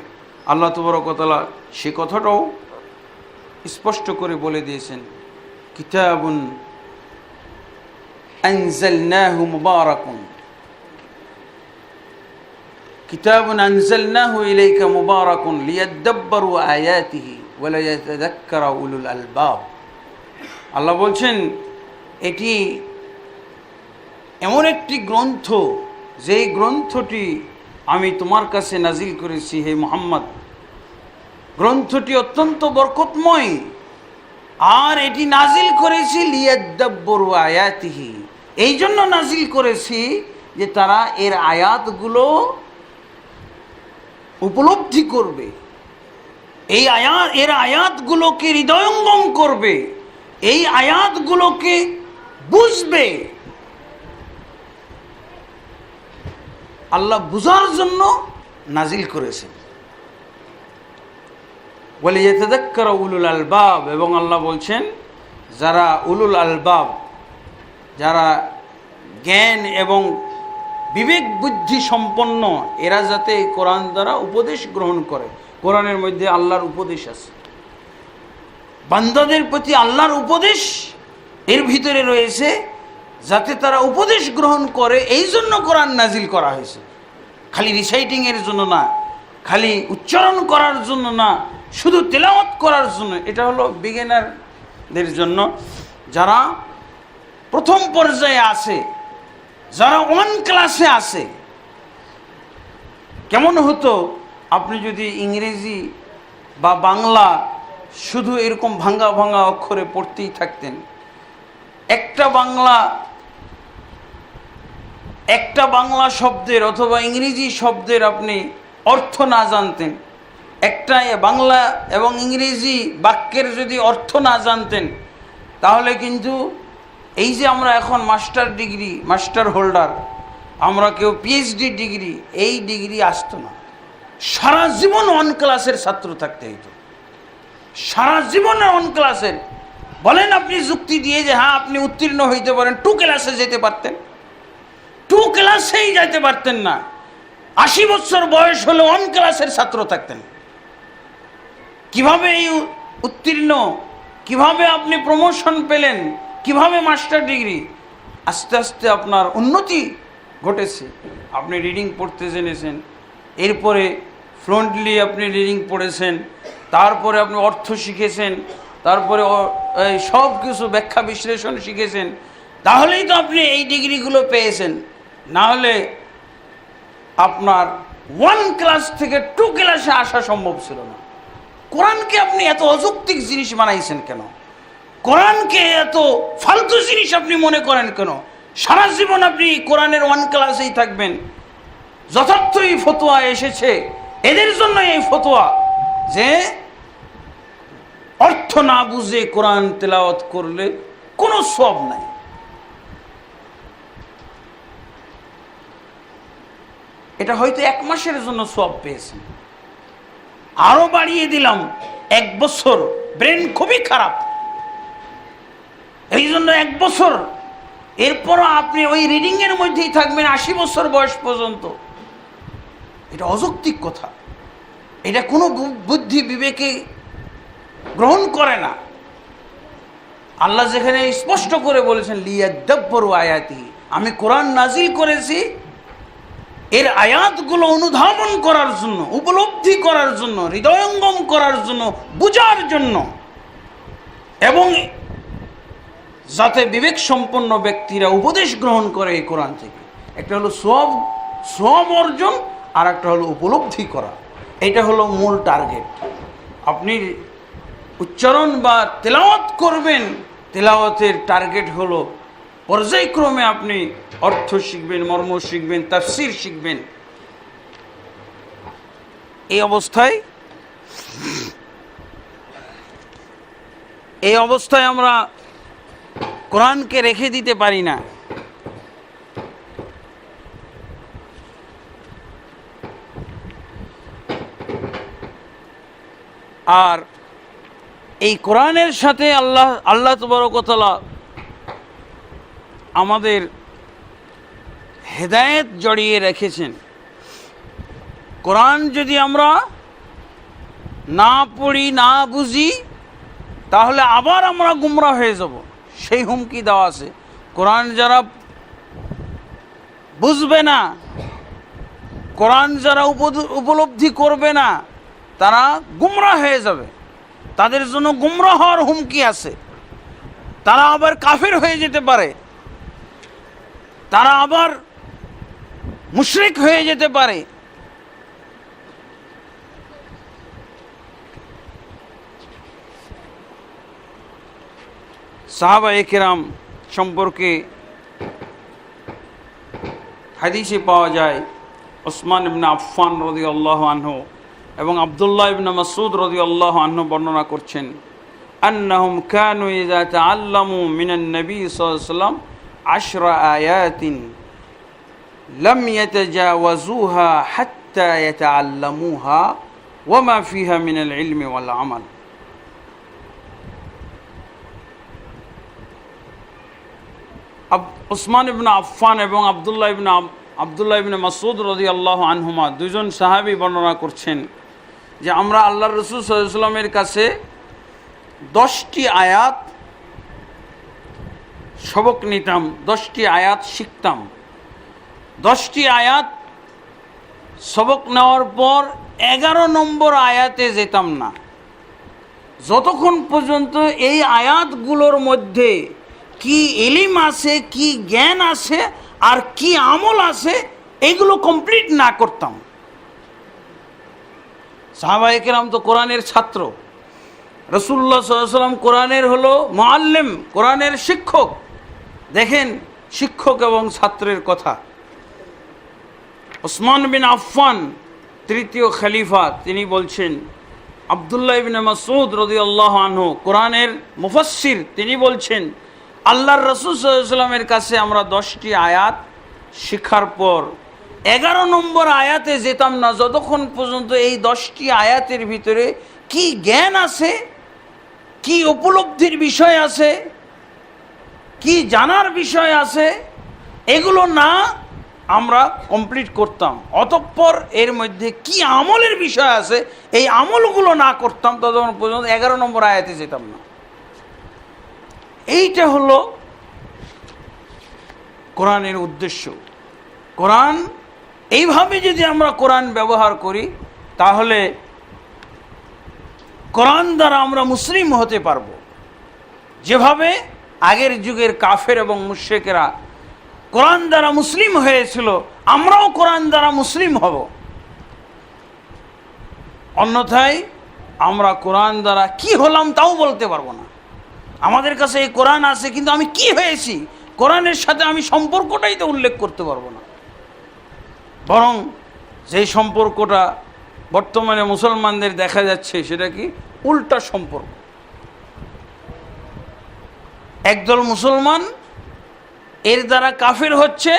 আল্লাহ তাবারক ওয়া তাআলা সে কথাটাও স্পষ্ট করে বলে দিয়েছেন, কিতাবুন আনজালনাহু মুবারাকুন, কিতাবুন আনজালনাহু ইলাইকা মুবারাকুন লিয়াদাব্বারু আয়াতিহি ওয়া লিয়াতাযাক্কারা উলুল আলবাব। আল্লাহ বলছেন এটি এমন একটি গ্রন্থ, যেই গ্রন্থটি আমি তোমার কাছে নাজিল করেছি হে মুহাম্মদ। গ্রন্থটি অত্যন্ত বরকতময়, আর এটি নাজিল করেছি লিয়াদাব্বারু আয়াতিহি, এই জন্য নাজিল করেছি যে তারা এর আয়াতগুলো উপলব্ধি করবে, এর আয়াতগুলোকে হৃদয়ঙ্গম করবে, এই আয়াতগুলোকে বুঝবে। আল্লাহ বুঝার জন্য নাজিল করেছেন। ওয়ালিয়াতাযাক্কারা উলুল আলবাব, এবং আল্লাহ বলছেন যারা উলুল আলবাব, যারা জ্ঞান এবং বিবেক বুদ্ধি সম্পন্ন, এরা যাতে কোরআন দ্বারা উপদেশ গ্রহণ করে। কোরআনের মধ্যে আল্লাহর উপদেশ আছে, বান্দাদের প্রতি আল্লাহর উপদেশ এর ভিতরে রয়েছে, যাতে তারা উপদেশ গ্রহণ করে। এই জন্য কোরআন নাজিল করা হয়েছে, খালি রিসাইটিং এর জন্য না, খালি উচ্চারণ করার জন্য না, শুধু তেলাওয়াত করার জন্য। এটা হলো বিগিনারদের জন্য, যারা প্রথম পর্যায়ে আছে, যারা ওয়ান ক্লাসে আছে। কেমন হতো আপনি যদি ইংরেজি বা বাংলা শুধু এরকম ভাঙা ভাঙা অক্ষরে পড়তেই থাকতেন, একটা বাংলা শব্দের অথবা ইংরেজি শব্দের আপনি অর্থ না জানতেন, একটা বাংলা এবং ইংরেজি বাক্যের যদি অর্থ না জানতেন, তাহলে কিন্তু এই যে আমরা এখন মাস্টার ডিগ্রি, মাস্টার হোল্ডার, আমরা কেউ পিএইচডি ডিগ্রি, এই ডিগ্রি আসতো না। সারা জীবন ওয়ান ক্লাসের ছাত্র থাকতে হইতো, সারা জীবনে ওয়ান ক্লাসের। বলেন আপনি যুক্তি দিয়ে যে হ্যাঁ আপনি উত্তীর্ণ হইতে পারেন, 2 ক্লাসে যেতে পারতেন, 2 ক্লাসেই যেতে পারতেন না। 80 বছর বয়স হলে ওয়ান ক্লাসের ছাত্র থাকতেন। কিভাবে এই উত্তীর্ণ, কিভাবে আপনি প্রমোশন পেলেন, কিভাবে মাস্টার ডিগ্রি? আস্তে আস্তে আপনার উন্নতি ঘটেছে, আপনি রিডিং পড়তে জেনেছেন, এরপরে ফ্লুয়েন্টলি আপনি রিডিং পড়েছেন, তারপরে আপনি অর্থ শিখেছেন, তারপরে সব কিছু ব্যাখ্যা বিশ্লেষণ শিখেছেন, তাহলেই তো আপনি এই ডিগ্রিগুলো পেয়েছেন। না হলে আপনার 1 ক্লাস থেকে 2 ক্লাসে আসা সম্ভব ছিল না। কোরআনকে আপনি এত অযৌক্তিক জিনিস বানাইছেন কেন? কোরআনকে এত ফালতু জিনিস আপনি মনে করেন কেন? সারা জীবন আপনি কোরআনের 1 ক্লাসেই থাকবেন। যথার্থ এই ফতোয়া এসেছে এদের জন্য, এই ফতোয়া যে অর্থ না বুঝে কোরআন তেলাওয়াত করলে কোনো সওয়াব নাই। এটা হয়তো 1 মাসের জন্য সওয়াব পেয়েছেন, আরো বাড়িয়ে দিলাম 1 বছর, ব্রেন খুবই খারাপ, এই জন্য 1 বছর, এরপরও আপনি ওই রিডিং এর মধ্যেই থাকবেন 80 বছর বয়স পর্যন্ত। এটা অযৌক্তিক কথা, এটা কোনো বুদ্ধি বিবেকে গ্রহণ করে না। আল্লাহ যেখানে স্পষ্ট করে বলেছেন লিয়াদাব্বারু আয়াতিহি, আমি কোরআন নাজিল করেছি এর আয়াতগুলো অনুধাবন করার জন্য, উপলব্ধি করার জন্য, হৃদয়ঙ্গম করার জন্য, বুঝার জন্য, এবং যাতে বিবেক সম্পন্ন ব্যক্তিরা উপদেশ গ্রহণ করে এই কোরআন থেকে। একটা হলো সওয়াব অর্জন, আর একটা হলো উপলব্ধি করা। এটা হলো মূল টার্গেট। আপনি উচ্চারণ বা তেলাওয়াত করবেন, তেলাওয়াতের টার্গেট হলো পর্যায়ক্রমে আপনি অর্থ শিখবেন, মর্ম শিখবেন, তাফসীর শিখবেন। এই অবস্থায় আমরা কোরআনকে রেখে দিতে পারি না। আর এই কোরআনের সাথে আল্লাহ তাবারক ওয়া তাআলা আমাদের হেদায়েত জড়িয়ে রেখেছেন। কোরআন যদি আমরা না পড়ি, না বুঝি, তাহলে আবার আমরা গুমরাহ হয়ে যাব, সেই হুমকি দেওয়া আছে। কোরআন যারা বুঝবে না, কোরআন যারা উপলব্ধি করবে না, তারা গুমরাহ হয়ে যাবে, তাদের জন্য গুমরাহ হওয়ার হুমকি আছে। তারা আবার কাফের হয়ে যেতে পারে, তারা আবার মুশরিক হয়ে যেতে পারে। সাহাবায়ে কেরাম সম্পর্কে হাদিসে পাওয়া যায়, ওসমান ইবনে আফফান রাদিয়াল্লাহু আনহু এবং আব্দুল্লাহ ইবনে মাসউদ রাদিয়াল্লাহু আনহু বর্ণনা করছেন, আন্নাহুম কানু ইযা তাআল্লামু মিনান নবী সাল্লাল্লাহু আলাইহি ওয়াসাল্লাম 10 আয়াতিন লাম ইয়াতাজাওয়াজুহা হাত্তা ইয়াতাআল্লামুহা ওয়া মা ফিহা মিনাল ইলমি ওয়াল আমাল। ওসমান ইবনে আফফান এবং আব্দুল্লাহ ইবনে মাসউদ রাদিয়াল্লাহু আনহুমা দুইজন সাহাবী বর্ণনা করছেন যে আমরা আল্লাহর রাসূল সাল্লাল্লাহু আলাইহি ওয়াসাল্লামের কাছে 10টি আয়াত সবক নিতাম, 10টি আয়াত শিখতাম। 10টি আয়াত সবক নেওয়ার পর 11 নম্বর আয়াতে যেতাম না, যতক্ষণ পর্যন্ত এই আয়াতগুলোর মধ্যে কি ইলম আছে, কি জ্ঞান আছে, আর কি আমল আছে, এগুলো কমপ্লিট না করতাম। সাহাবায়ে কেরাম তো কোরআনের ছাত্র, রাসূলুল্লাহ সাল্লাল্লাহু আলাইহি ওয়াসাল্লাম কোরআনের হলো মুআল্লিম, কোরআনের শিক্ষক। দেখেন শিক্ষক এবং ছাত্রের কথা। ওসমান বিন আফফান তৃতীয় খলিফা, তিনি বলছেন, আব্দুল্লাহ ইবনে মাসউদ রাদিয়াল্লাহু আনহু কোরআনের মুফাসসির, তিনি বলছেন আল্লাহর রাসূল সাল্লাল্লাহু আলাইহি ওয়াসাল্লামের কাছে আমরা 10টি আয়াত শিখার পর 11 নম্বর আয়াতে যেতাম না, যতক্ষণ পর্যন্ত এই 10টি আয়াতের ভিতরে কি জ্ঞান আছে, কি উপলব্ধির বিষয় আছে, কি জানার বিষয় আছে, এগুলো না আমরা কমপ্লিট করতাম। অতঃপর এর মধ্যে কি আমলের বিষয় আছে, এই আমলগুলো না করতাম, ততক্ষণ পর্যন্ত 11 নম্বর আয়াতে যেতাম না। এইটা হলো কোরআনের উদ্দেশ্য। কোরআন এইভাবে যদি আমরা কোরআন ব্যবহার করি, তাহলে কোরআন দ্বারা আমরা মুসলিম হতে পারব। যেভাবে আগের যুগের কাফের এবং মুশরিকেরা কোরআন দ্বারা মুসলিম হয়েছিল, আমরাও কোরআন দ্বারা মুসলিম হব। অন্যথায় আমরা কোরআন দ্বারা কি হলাম তাও বলতে পারবো না। আমাদের কাছে এই কোরআন আছে, কিন্তু আমি কি হয়েছি, কোরআনের সাথে আমি সম্পর্কটাই তো উল্লেখ করতে পারবো না। বরং যেই সম্পর্কটা বর্তমানে মুসলমানদের দেখা যাচ্ছে, সেটা কি উল্টা সম্পর্ক। একদল মুসলমান এর দ্বারা কাফের হচ্ছে,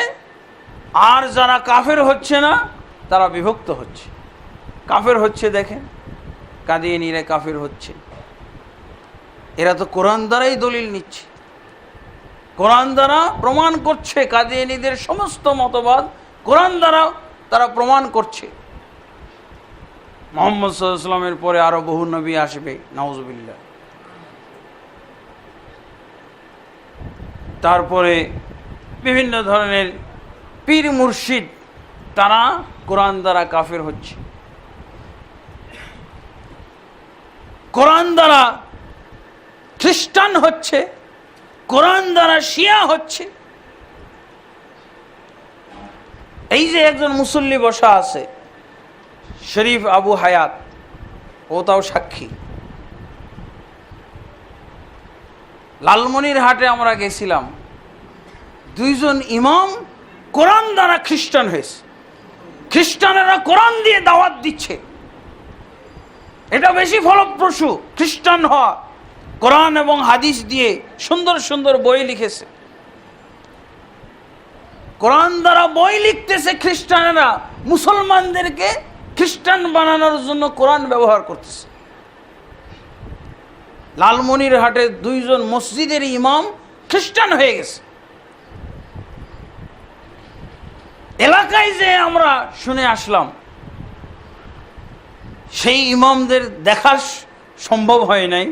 আর যারা কাফের হচ্ছে না তারা বিভক্ত হচ্ছে। কাফের হচ্ছে, দেখেন কাদিয়ানীরা কাফের হচ্ছে, এরা তো কোরআন দ্বারাই দলিল নিচ্ছে, কোরআন দ্বারা প্রমাণ করছে। কাদিয়ানীদের সমস্ত মতবাদ কোরআন দ্বারা তারা প্রমাণ করছে। মুহাম্মদ সাল্লাল্লাহু আলাইহি ওয়াসাল্লামের পরে আরো বহু নবী আসবে, নাউজুবিল্লাহ। তারপরে বিভিন্ন ধরনের পীর মুর্শিদ, তারা কোরআন দ্বারা কাফের হচ্ছে। কোরআন দ্বারা খ্রিস্টান হচ্ছে, কোরআন দ্বারা শিয়া হচ্ছে। এই যে একজন মুসল্লি বসা আছে, শরীফ আবু হায়াত, ও তাও সাক্ষী। লালমনিরহাটে আমরা গেছিলাম, দুইজন ইমাম কোরআন দ্বারা খ্রিস্টান হয়েছে। খ্রিস্টানেরা কোরআন দিয়ে দাওয়াত দিচ্ছে, এটা বেশি ফলপ্রসূ খ্রিস্টান হওয়া। কোরআন এবং হাদিস দিয়ে সুন্দর সুন্দর বই লিখেছে। কোরআন দ্বারা বই লিখতেছে খ্রিস্টানেরা, মুসলমানদেরকে খ্রিস্টান বানানোর জন্য কোরআন ব্যবহার করতেছে। লালমনিরহাটে দুইজন মসজিদের ইমাম খ্রিস্টান হয়ে গেছে। এলাকায় যে আমরা শুনে আসলাম, সেই ইমামদের দেখা সম্ভব হয় নাই।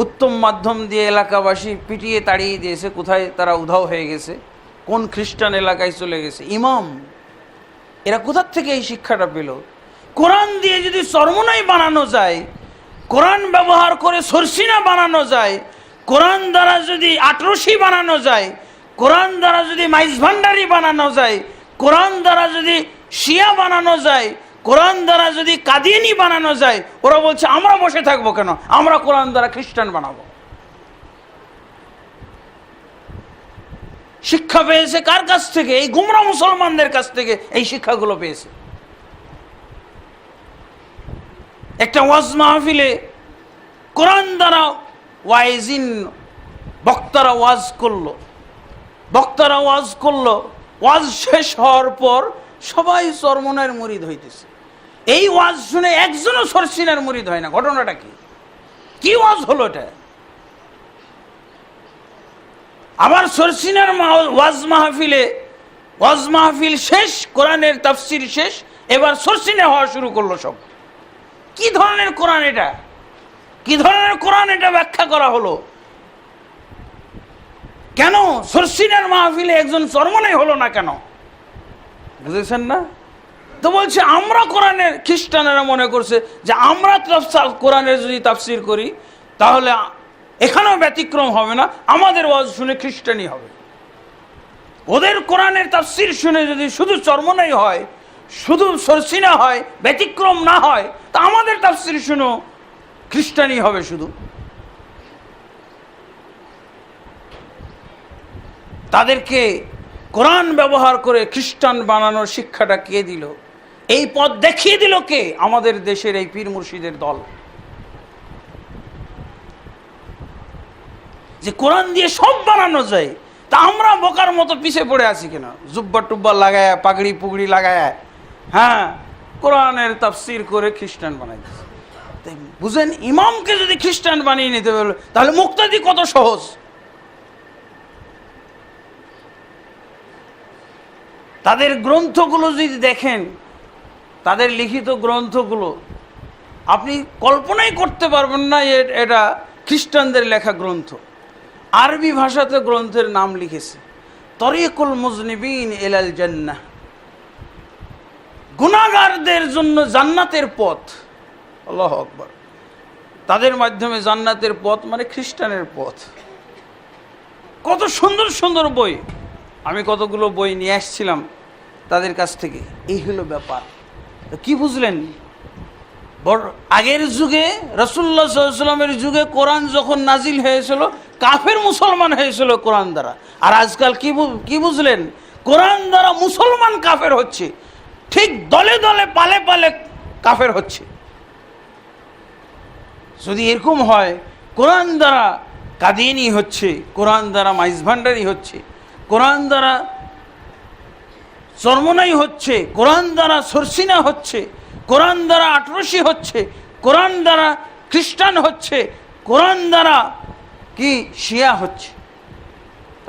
উত্তম মাধ্যম দিয়ে এলাকাবাসী পিটিয়ে তাড়িয়ে দিয়েছে, কোথায় তারা উধাও হয়ে গেছে, কোন খ্রিস্টান এলাকায় চলে গেছে। ইমাম এরা কোথার থেকে এই শিক্ষাটা পেল? কোরআন দিয়ে যদি চরমোনাই বানানো যায়, কোরআন ব্যবহার করে সরসিনা বানানো যায়, কোরআন দ্বারা যদি আটরশি বানানো যায়, কোরআন দ্বারা যদি মাইজ ভান্ডারি বানানো যায়, কোরআন দ্বারা যদি শিয়া বানানো যায়, কোরআন দ্বারা যদি কাদিয়ানি বানানো যায়, ওরা বলছে আমরা বসে থাকবো কেন, আমরা কোরআন দ্বারা খ্রিস্টান বানাবো। শিক্ষা পেয়েছে কার কাছ থেকে? এই গুমরা মুসলমানদের কাছ থেকে এই শিক্ষাগুলো পেয়েছে। একটা ওয়াজ মাহফিলে কোরআন দ্বারা ওয়াইজিন বক্তারা ওয়াজ করলো, ওয়াজ শেষ হওয়ার পর সবাই চরমোনার মুরিদ হইতেছে। এই ওয়াজ শুনে একজনও সরসিনার মুরিদ হয় না। ঘটনাটা কি ওয়াজ হলো এটা? আবার সরসিনার ওয়াজ মাহফিল শেষ, কোরআনের তাফসির শেষ, এবার সরসিনা হওয়া শুরু করলো সব। কি ধরনের কোরআন এটা? কি ধরনের কোরআন এটা ব্যাখ্যা করা হলো? কেন সরসিনার মাহফিলে একজন চরমোনাই হলো না কেন? বুঝেছেন না? তো বলছে আমরা কোরআনের, খ্রিস্টানেরা মনে করছে যে আমরা কোরআনের যদি তাফসির করি তাহলে এখানেও ব্যতিক্রম হবে না, আমাদের ওয়াজ শুনে খ্রিস্টানি হবে। ওদের কোরআনের তাফসির শুনে যদি শুধু চরমোনাই হয়, শুধু সরসিনা হয়, ব্যতিক্রম না হয়, তা আমাদের তাফসির শুনেও খ্রিস্টানি হবে শুধু। তাদেরকে কোরআন ব্যবহার করে খ্রিস্টান বানানোর শিক্ষাটা কে দিল? এই পথ দেখিয়ে দিল কে? আমাদের দেশের এই পীর মুর্শিদের দল। যে কোরআন দিয়ে সব বানানো যায়, তা আমরা বোকার মতো পিছিয়ে পড়ে আছি কেন? জুব্বা টুব্বা লাগায়, পাগড়ি পুগড়ি লাগায়, হ্যাঁ, কোরআনের তাফসির করে খ্রিস্টান বানাই দিচ্ছে। বুঝেন, ইমামকে যদি খ্রিস্টান বানিয়ে নিতে বলে তাহলে মুক্তাদি কত সহজ। তাদের গ্রন্থগুলো যদি দেখেন, তাদের লিখিত গ্রন্থগুলো আপনি কল্পনাই করতে পারবেন না এটা খ্রিস্টানদের লেখা গ্রন্থ। আরবি ভাষাতে গ্রন্থের নাম লিখেছে তরিকুল মুজনিবিন ইলাল জান্নাহ, গুনাহগারদের জন্য জান্নাতের পথ। আল্লাহু আকবার। তাদের মাধ্যমে জান্নাতের পথ মানে খ্রিস্টানের পথ। কত সুন্দর সুন্দর বই, আমি কতগুলো বই নিয়ে আসছিলাম তাদের কাছ থেকে। এই হলো ব্যাপার। কি বুঝলেন? আগের যুগে রাসূলুল্লাহ সাল্লাল্লাহু আলাইহি ওয়াসাল্লামের যুগে কোরআন যখন নাজিল হয়েছিল, কাফের মুসলমান হয়েছিল কোরআন দ্বারা। আর আজকাল কি বুঝলেন? কোরআন দ্বারা মুসলমান কাফের হচ্ছে, ঠিক দলে দলে পালে পালে কাফের হচ্ছে। যদি এরকম হয়, কোরআন দ্বারা কাদিয়ানি হচ্ছে, কোরআন দ্বারা মাইজ ভান্ডারি হচ্ছে, কোরআন দ্বারা চরমোনাই হচ্ছে, কোরআন দ্বারা সরসিনা হচ্ছে, কোরআন দ্বারা আটরশি হচ্ছে, কোরআন দ্বারা খ্রিস্টান হচ্ছে, কোরআন দ্বারা কি শিয়া হচ্ছে,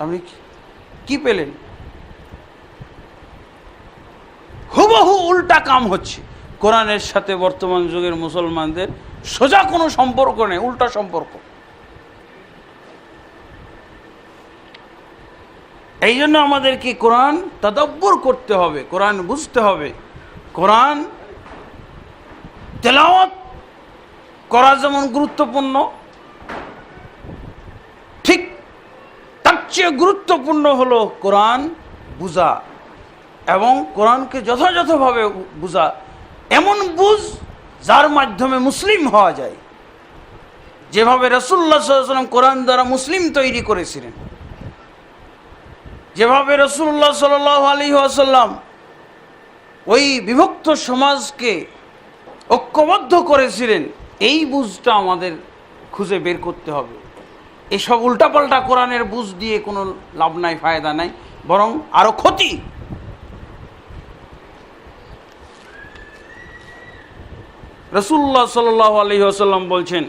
আপনি কি পেলেন? হুবহু উল্টা কাম হচ্ছে। কোরআনের সাথে বর্তমান যুগের মুসলমানদের সোজা কোনো সম্পর্ক নেই, উল্টা সম্পর্ক। এই জন্য আমাদেরকে কোরআন তাদাব্বুর করতে হবে, কোরআন বুঝতে হবে। কোরআন তেলাওয়াত করা যেমন গুরুত্বপূর্ণ, ঠিক তার চেয়ে গুরুত্বপূর্ণ হলো কোরআন বুঝা এবং কোরআনকে যথাযথভাবে বুঝা, এমন বুঝ যার মাধ্যমে মুসলিম হওয়া যায়। যেভাবে রাসূলুল্লাহ সাল্লাল্লাহু আলাইহি ওয়াসাল্লাম কোরআন দ্বারা মুসলিম তৈরি করেছিলেন, যেভাবে রাসূলুল্লাহ সাল্লাল্লাহু আলাইহি ওয়াসাল্লাম ওই বিভক্ত সমাজকে ঐক্যবদ্ধ করেছিলেন, এই বুঝটা আমাদের খুঁজে বের করতে হবে। এসব উল্টাপাল্টা কোরআনের বুঝ দিয়ে কোনো লাভ নাই, ফায়দা নাই, বরং আরো ক্ষতি। রাসূলুল্লাহ সাল্লাল্লাহু আলাইহি ওয়াসাল্লাম বলছেন,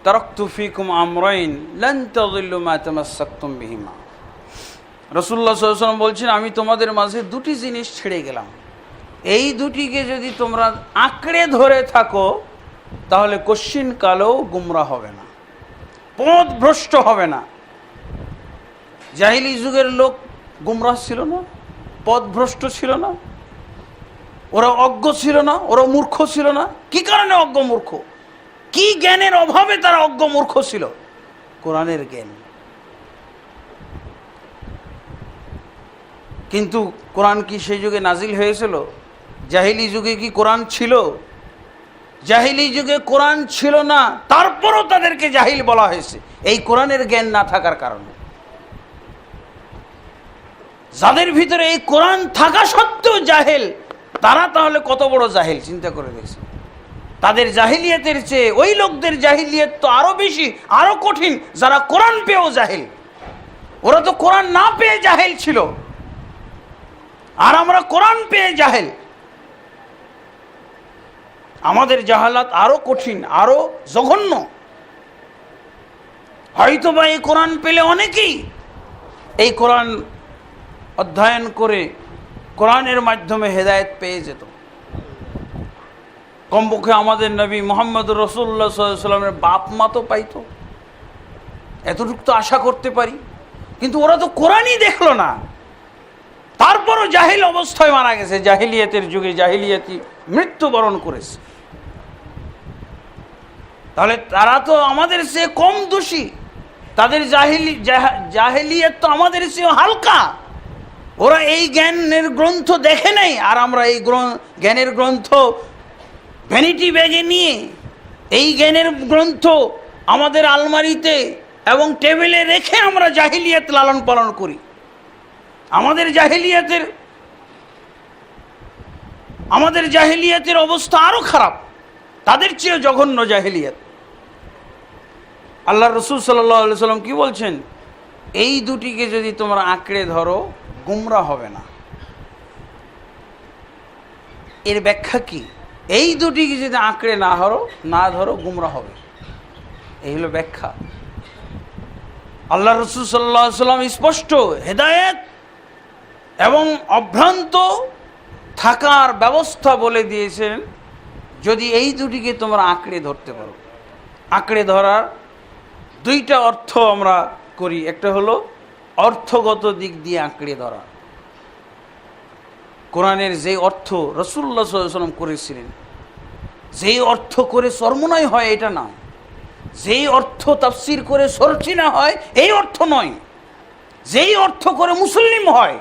তারাকতু ফীকুম আমরাইন লান তাযিল্লু মা তামাসসাকতুম বিহিমা। রাসূলুল্লাহ সাল্লাল্লাহু আলাইহি ওয়াসাল্লাম বলছেন, আমি তোমাদের মাঝে দুটি জিনিস ছেড়ে গেলাম, এই দুটিকে যদি তোমরা আঁকড়ে ধরে থাকো তাহলে কশ্চিন কালেও গুমরা হবে না, পথভ্রষ্ট হবে না। জাহিলি যুগের লোক গুমরাহ ছিল না, পথভ্রষ্ট ছিল না, ওরা অজ্ঞ ছিল না, ওরা মূর্খ ছিল না। কি কারণে অজ্ঞ মূর্খ? কি জ্ঞানের অভাবে তারা অজ্ঞ মূর্খ ছিল? কোরআনের জ্ঞান। কিন্তু কোরআন কি সেই যুগে নাজিল হয়েছিল? জাহিলি যুগে কি কোরআন ছিল? জাহিলি যুগে কোরআন ছিল না, তারপরও তাদেরকে জাহিল বলা হয়েছে এই কোরআনের জ্ঞান না থাকার কারণে। যাদের ভিতরে এই কোরআন থাকা সত্ত্বেও জাহেল, তারা তাহলে কত বড় জাহেল চিন্তা করে দেখছে। তাদের জাহিলিয়াতের চেয়ে ওই লোকদের জাহিলিয়াত তো আরো বেশি, আরো কঠিন, যারা কোরআন পেয়েও জাহেল। ওরা তো কোরআন না পেয়ে জাহেল ছিল, আর আমরা কোরআন পেয়ে জাহেল। আমাদের জাহালাত আরো কঠিন, আরো জঘন্য। হয়তোবা এই কোরআন পেলে অনেকেই এই কোরআন অধ্যয়ন করে কোরআনের মাধ্যমে হেদায়েত পেয়ে যেত। কমপক্ষে আমাদের নবী মুহাম্মদ রাসূলুল্লাহ সাল্লাল্লাহু আলাইহি ওয়াসাল্লামের বাপ মা তো পাইতো, এতটুকু তো আশা করতে পারি। কিন্তু ওরা তো কোরআনই দেখলো না, তারপরও জাহিল অবস্থায় মারা গেছে, জাহিলিয়াতের যুগে জাহিলিয়াতি মৃত্যুবরণ করেছে। তাহলে তারা তো আমাদের চেয়ে কম দোষী, তাদের জাহিলিয়াত তো আমাদের চেয়ে হালকা। ওরা এই জ্ঞানের গ্রন্থ দেখে নাই, আর আমরা এই জ্ঞানের গ্রন্থ ভ্যানিটি ব্যাগে নিয়ে এই জ্ঞানের গ্রন্থ আমাদের আলমারিতে এবং টেবিলে রেখে আমরা জাহিলিয়াত লালন পালন করি। আমাদের জাহিলিয়াতের অবস্থা আরো খারাপ, তাদের চেয়ে জঘন্য জাহিলিয়াত। আল্লাহ রাসূল সাল্লাল্লাহু আলাইহি ওয়াসাল্লাম কি বলছেন? এই দুটিকে যদি তোমরা আঁকড়ে ধরো গুমরা হবে না। এর ব্যাখ্যা কি? এই দুটিকে যদি আঁকড়ে না ধরো গুমরা হবে, এই হলো ব্যাখ্যা। আল্লাহ রাসূল সাল্লাল্লাহু আলাইহি ওয়াসাল্লাম স্পষ্ট হেদায়েত এবং অভ্রান্ত থাকার ব্যবস্থা বলে দিয়েছেন, যদি এই দুটিকে তোমরা আঁকড়ে ধরতে পারো। আঁকড়ে ধরার দুইটা অর্থ আমরা করি, একটা হলো অর্থগত দিক দিয়ে আঁকড়ে ধরা। কোরআনের যে অর্থ রাসূলুল্লাহ সাল্লাল্লাহু আলাইহি ওয়াসাল্লাম করেছিলেন, যেই অর্থ করে চরমোনাই হয় এটা না, যেই অর্থ তাফসীর করে সরচিনা হয় এই অর্থ নয়, যেই অর্থ করে মুসলিম হয়,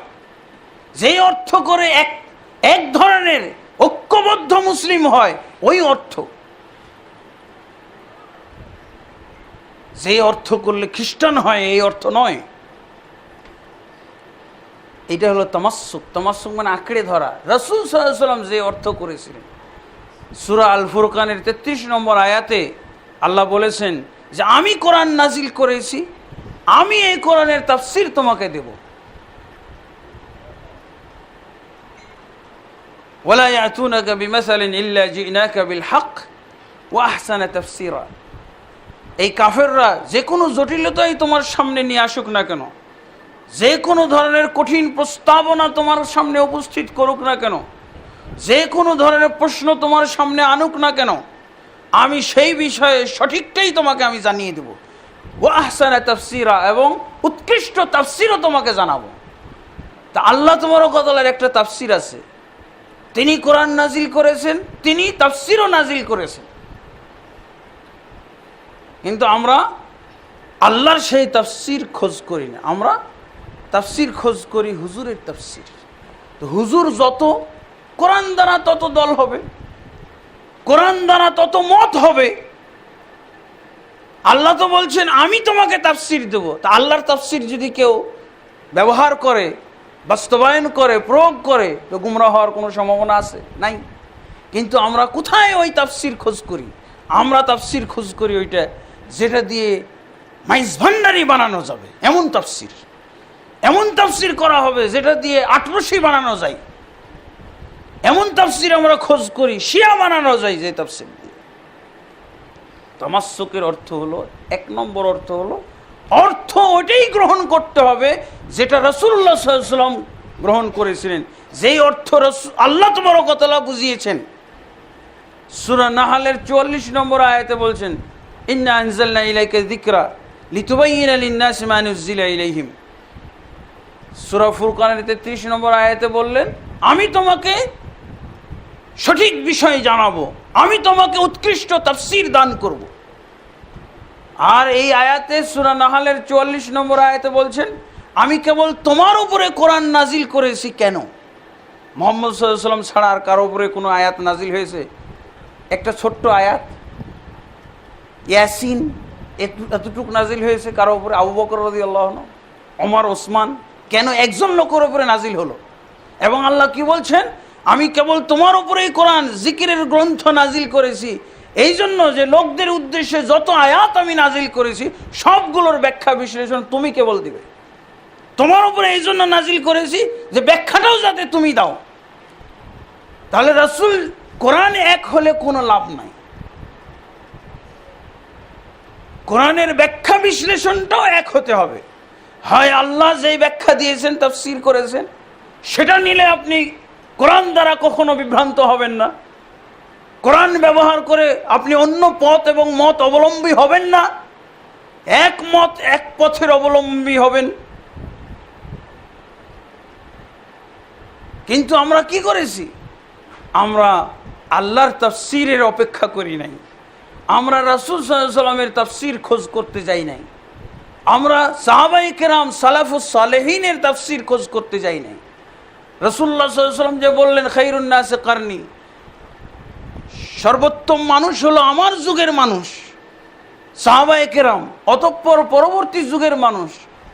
যেই অর্থ করে এক ধরনের ঐক্যবদ্ধ মুসলিম হয় ওই অর্থ। যেই অর্থ করলে খ্রিস্টান হয় এই অর্থ নয়। এটা হলো তামাসসুক। তামাসসুক মানে আঁকড়ে ধরা। রাসূল সাল্লাল্লাহু আলাইহি ওয়াসাল্লাম যে অর্থ করেছিলেন, সূরা আল ফুরকানের 33 নম্বর আয়াতে আল্লাহ বলেছেন যে আমি কোরআন নাজিল করেছি, আমি এই কোরআনের তাফসীর তোমাকে দেব। ওয়ালা ইয়াতুনাকা বিমাসালিন ইল্লা জিনাকা বিল হক ওয়া আহসানা তাফসীরা। এই কাফেররা যে কোনো জটিলতাই তোমার সামনে নিয়ে আসুক না কেন, যে কোনো ধরনের কঠিন প্রস্তাবনা তোমার সামনে উপস্থিত করুক না কেন, যে কোনো ধরনের প্রশ্ন তোমার সামনে আনুক না কেন, আমি সেই বিষয়ে সঠিকটাই তোমাকে আমি জানিয়ে দেব। ওয়া আহসানা তাফসীরা, এবং উৎকৃষ্ট তাফসীরও তোমাকে জানাবো। তা আল্লাহ তাবারক ওয়া তাআলার একটা তাফসীর আছে, তিনি কোরআন নাজিল করেছেন, তিনি তাফসীরও নাজিল করেছেন, কিন্তু আমরা আল্লাহর সেই তাফসীর খোঁজ করি না, আমরা তাফসীর খোঁজ করি হুজুরের তাফসীর। তো হুজুর যত, কোরআন দ্বারা তত দল হবে, কোরআন দ্বারা তত মত হবে। আল্লাহ তো বলছেন আমি তোমাকে তাফসীর দেব। তা আল্লাহর তাফসীর যদি কেউ ব্যবহার করে, বাস্তবায়ন করে, প্রয়োগ করে, তো গুমরাহ হওয়ার কোনো সম্ভাবনা আছে? নাই। কিন্তু আমরা কোথায় ওই তাফসীর খোঁজ করি? আমরা তাফসীর খোঁজ করি ওইটা যেটা দিয়ে মাইজ ভান্ডারি বানানো যাবে, এমন তাফসীর, এমন তাফসীর করা হবে যেটা দিয়ে আটরশি বানানো যায়, এমন তাফসীর আমরা খোঁজ করি, শিয়া বানানো যায় যে তাফসীর দিয়ে। তামাসসুকের অর্থ হলো, এক নম্বর অর্থ হলো, অর্থ ওইটাই গ্রহণ করতে হবে যেটা রাসূলুল্লাহ সাল্লাল্লাহু আলাইহি ওয়াসাল্লাম গ্রহণ করেছিলেন, যেই অর্থ আল্লাহ তাবারক ওয়া তাআলা বুঝিয়েছেন। সূরা নাহলের 44 নম্বর আয়াতে বলছেন, ইন্না আনজালনা ইলাইকা যিকরা লিতুবাইয়িনা লিন-নাসি মা নুযিলা ইলাইহিম। সূরা ফুরকানের 33 নম্বর আয়াতে বললেন, আমি তোমাকে সঠিক বিষয় জানাবো, আমি তোমাকে উৎকৃষ্ট তাফসীর দান করব। আর এই আয়াতে সূরা নাহলের 44 নম্বর আয়াতে বলছেন, আমি কেবল তোমার উপরে কোরআন নাজিল করেছি। কেন? মুহাম্মদ সাল্লাল্লাহু আলাইহি ওয়াসাল্লাম ছাড়া আর কারো উপরে কোনো আয়াত নাজিল হয়েছে? একটা ছোট্ট আয়াত ইয়াসিন, এতটুকু নাজিল হয়েছে কারো উপরে? আবু বকর রাদিয়াল্লাহু আনহু, ওমর, ওসমান, কেন একজন লোকের উপরে নাজিল হলো? এবং আল্লাহ কি বলছেন, আমি কেবল তোমার উপরেই কোরআন জিকিরের গ্রন্থ নাজিল করেছি, এই জন্য যে লোকদের উদ্দেশ্যে যত আয়াত আমি নাজিল করেছি সবগুলোর ব্যাখ্যা বিশ্লেষণ তুমি কেবল দিবে। তোমার উপরে এই জন্য নাজিল করেছি যে ব্যাখ্যাটাও যাতে তুমি দাও। তাহলে রাসূল কোরআন এক হলে কোনো লাভ নাই, কোরআনের ব্যাখ্যা বিশ্লেষণটাও এক হতে হবে। হয় আল্লাহ যেই ব্যাখ্যা দিয়েছেন, তাফসীর করেছেন, সেটা নিলে আপনি কোরআন দ্বারা কখনো বিভ্রান্ত হবেন না, কোরআন ব্যবহার করে আপনি অন্য পথ এবং মত অবলম্বী হবেন না, এক মত এক পথের অবলম্বী হবেন। কিন্তু আমরা কি করেছি? আমরা আল্লাহর তাফসীরের অপেক্ষা করি নাই, আমরা রাসূল সাল্লাল্লাহু আলাইহি ওয়াসাল্লামের তাফসীর খোঁজ করতে যাই নাই, আমরা সাহাবায়ে কেরাম সালাফুস সালেহিনের তাফসীর খোঁজ করতে যাই নাই। রাসূলুল্লাহ সাল্লাল্লাহু আলাইহি ওয়াসাল্লাম যে বললেন, খায়রুন নাসি কারনি, সর্বোত্তম মানুষ হলো আমার যুগের মানুষ, সাহাবায়ে কেরাম, অতঃপর পরবর্তী যুগের মানুষ,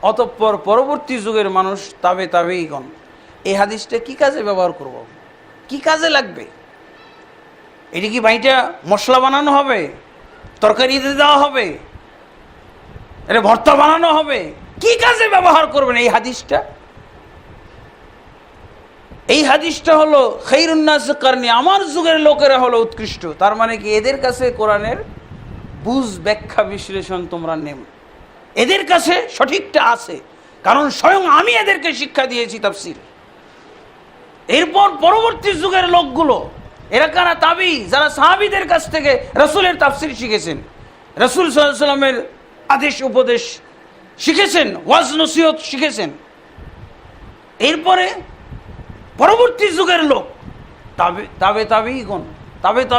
অতঃপর পরবর্তী যুগের মানুষ, তাবেঈগণ। এই হাদিসটা কি কাজে ব্যবহার করব? কি কাজে লাগবে? এটি কি বাইটা মশলা বানানো হবে, তরকারিতে দেওয়া হবে, এটা ভর্তা বানানো হবে? কি কাজে ব্যবহার করবেন এই হাদিসটা? এই হাদিসটা হলো খায়রুন নাস কারনি, আমার যুগের লোকেরা হলো উৎকৃষ্ট। তার মানে কি এদের কাছে কোরআনের বুঝ, ব্যাখ্যা, বিশ্লেষণ তোমরা নেব, এদের কাছে সঠিকটা আছে, কারণ স্বয়ং আমি এদেরকে শিক্ষা দিয়েছি তাফসীর। এরপর পরবর্তী যুগের লোকগুলো, এরা কারা? তাবি, যারা সাহাবীদের কাছ থেকে রাসূলের তাফসীর শিখেছেন, রাসূল সাল্লাল্লাহু আলাইহি ওয়াসাল্লামের আদেশ উপদেশ শিখেছেন, ওয়াজ নসিহত শিখেছেন। এরপরে পরবর্তী যুগের লোক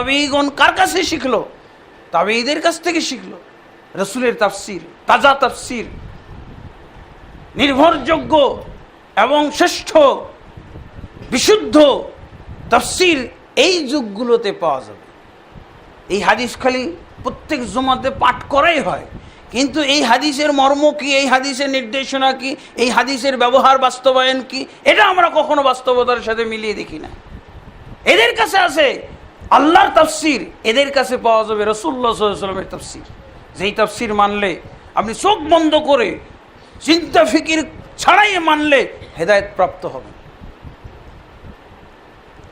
তাবেঈগণ কার কাছে শিখলো? তাবেঈদের কাছ থেকে শিখলো রাসূলের তাফসীর, তাজা তাফসীর, নির্ভরযোগ্য এবং শ্রেষ্ঠ বিশুদ্ধ তাফসীর এই যুগগুলোতে পাওয়া যাবে। এই হাদিস খালি প্রত্যেক জুমাতে পাঠ করাই হয়, কিন্তু এই হাদিসের মর্ম কি, এই হাদিসের নির্দেশনা কি, এই হাদিসের ব্যবহার বাস্তবায়ন কি, এটা আমরা কখনো বাস্তবতার সাথে মিলিয়ে দেখি না। এদের কাছে আছে আল্লাহর তাফসীর, এদের কাছে পাওয়া যাবে রাসূলুল্লাহ সাল্লাল্লাহু আলাইহি ওয়াসাল্লামের তাফসীর। যেই তাফসীর মানলে, আপনি চোখ বন্ধ করে চিন্তা ফিকির ছাড়াই মানলে হেদায়েত প্রাপ্ত হবেন।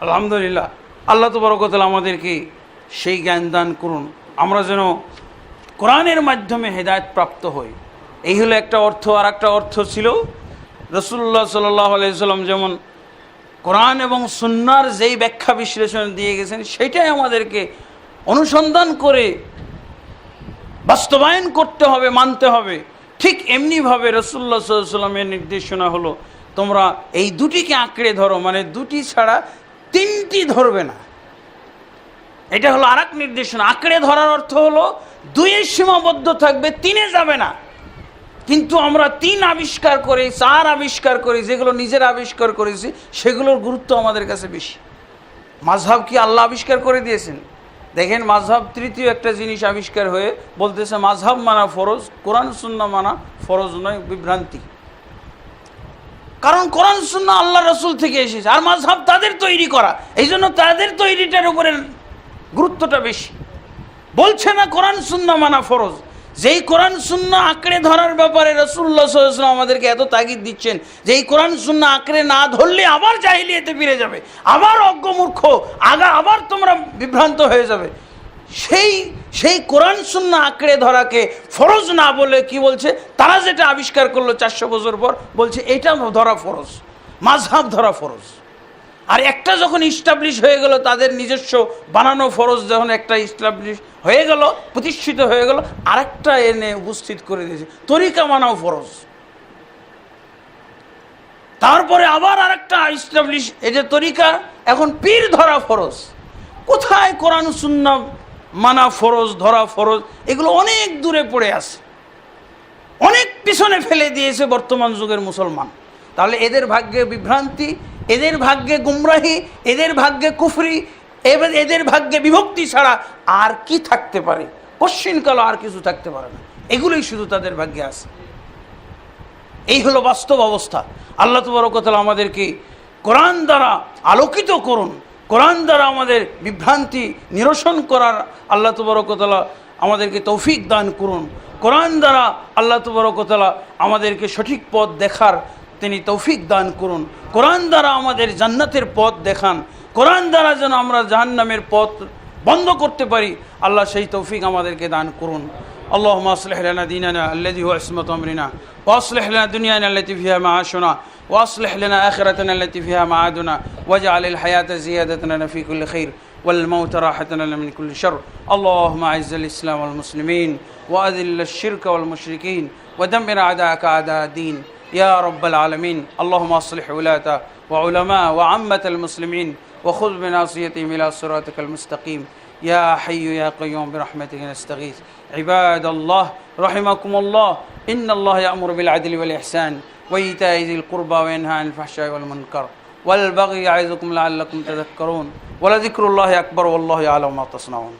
আলহামদুলিল্লাহ, আল্লাহ তাবারক ওয়া তাআলা আমাদেরকে সেই জ্ঞান দান করুন, আমরা যেন কোরআনের মাধ্যমে হেদায়েত প্রাপ্ত হই। এই হলো একটা অর্থ। আর একটা অর্থ ছিল, রাসূলুল্লাহ সাল্লাল্লাহু আলাইহি ওয়াসাল্লাম যেমন কোরআন এবং সুন্নাহর যেই ব্যাখ্যা বিশ্লেষণ দিয়ে গেছেন, সেটাই আমাদেরকে অনুসন্ধান করে বাস্তবায়ন করতে হবে, মানতে হবে। ঠিক এমনিভাবে রাসূলুল্লাহ সাল্লাল্লাহু আলাইহি ওয়াসাল্লামের নির্দেশনা হলো তোমরা এই দুটিকে আঁকড়ে ধরো, মানে দুটি ছাড়া তিনটি ধরবে না। এটা হলো আরেক নির্দেশনা। আঁকড়ে ধরার অর্থ হলো দুইয়ে সীমাবদ্ধ থাকবে, তিনে যাবে না। কিন্তু আমরা তিন আবিষ্কার করি, চার আবিষ্কার করি, যেগুলো নিজেরা আবিষ্কার করেছি সেগুলোর গুরুত্ব আমাদের কাছে বেশি। মাযহাব কি আল্লাহ আবিষ্কার করে দিয়েছেন? দেখেন, মাযহাব তৃতীয় একটা জিনিস আবিষ্কার হয়ে বলতেছে মাযহাব মানা ফরজ, কোরআন সুন্নাহ মানা ফরজ নয়, বিভ্রান্তি। কারণ কোরআন সুন্নাহ আল্লাহ রাসূল থেকে এসেছে, আর মাযহাব তাদের তৈরি করা, এই জন্য তাদের তৈরিটার উপরে গুরুত্বটা বেশি। বলছে না কোরআন সুন্নাহ মানা ফরজ, যেই কোরআন সুন্নাহ আঁকড়ে ধরার ব্যাপারে রাসূলুল্লাহ সাল্লাল্লাহু আলাইহি ওয়াসাল্লাম আমাদেরকে এত তাগিদ দিচ্ছেন যে এই কোরআন সুন্নাহ আঁকড়ে না ধরলে আবার জাহিলিয়াতে ফিরে যাবে, আবার অজ্ঞমূর্খ, আবার তোমরা বিভ্রান্ত হয়ে যাবে। সেই কোরআন সুন্নাহ আঁকড়ে ধরাকে ফরজ না বলে কি বলছে, তারা যেটা আবিষ্কার করলো 400 বছর পর, বলছে এটা ধরা ফরজ, মাযহাব ধরা ফরজ। আর একটা যখন ইস্টাবলিশ হয়ে গেল, তাদের নিজস্ব বানানো ফরজ যখন একটা ইস্টাবলিশ হয়ে গেল, প্রতিষ্ঠিত হয়ে গেল, আরেকটা এনে উপস্থিত করে দিয়েছে, তরিকা মানাও ফরজ। তারপরে আবার আরেকটা ইস্টাবলিশ, এই যে তরিকা, এখন পীর ধরা ফরজ। কোথায় কোরআন সুন্নাহ মানা ফরজ, ধরা ফরজ? এগুলো অনেক দূরে পড়ে আছে, অনেক পিছনে ফেলে দিয়েছে বর্তমান যুগের মুসলমান। তাহলে এদের ভাগ্যে বিভ্রান্তি, এদের ভাগ্যে গুমরাহি, এদের ভাগ্যে কুফরি, এদের ভাগ্যে বিভক্তি ছাড়া আর কি থাকতে পারে? কশ্চিনকাল আর কিছু থাকতে পারে না। এগুলোই শুধু তাদের ভাগ্যে আছে। এই হলো বাস্তব অবস্থা। আল্লাহ তাবারক ওয়া তাআলা আমাদেরকে কোরআন দ্বারা আলোকিত করুন, কোরআন দ্বারা আমাদের বিভ্রান্তি নিরসন করার আল্লাহ তাবারক ওয়া তাআলা আমাদেরকে তৌফিক দান করুন। কোরআন দ্বারা আল্লাহ তাবারক ওয়া তাআলা আমাদেরকে সঠিক পথ দেখার তিনি তৌফিক দান করুন। কোরআন দ্বারা আমাদের জান্নাতের পথ দেখান। কোরআন দ্বারা যেন আমরা জাহান্নামের পথ বন্ধ করতে পারি, আল্লাহ সেই তৌফিক আমাদেরকে দান করুন। اللهم اصلح لنا ديننا الذي هو عصمة أمرنا، واصلح لنا دنيانا التي فيها معاشنا، واصلح لنا آخرتنا التي فيها معادنا، واجعل الحياة زيادة لنا في كل خير والموت راحة لنا من كل شر. اللهم أعز الإسلام والمسلمين، وأذل الشرك والمشركين، ودمر أعداءك أعداء الدين يا رب العالمين. اللهم اصلح ولاة وعلماء وعامة المسلمين، وخذ بناصيتهم إلى صراطك المستقيم. يا حي يا قيوم برحمتك نستغيث. عباد الله رحمكم الله، إن الله يأمر بالعدل والإحسان وإيتاء ذي القربى وينهى عن الفحشاء والمنكر والبغي يعظكم لعلكم تذكرون. ولذكر الله أكبر والله يعلم ما تصنعون.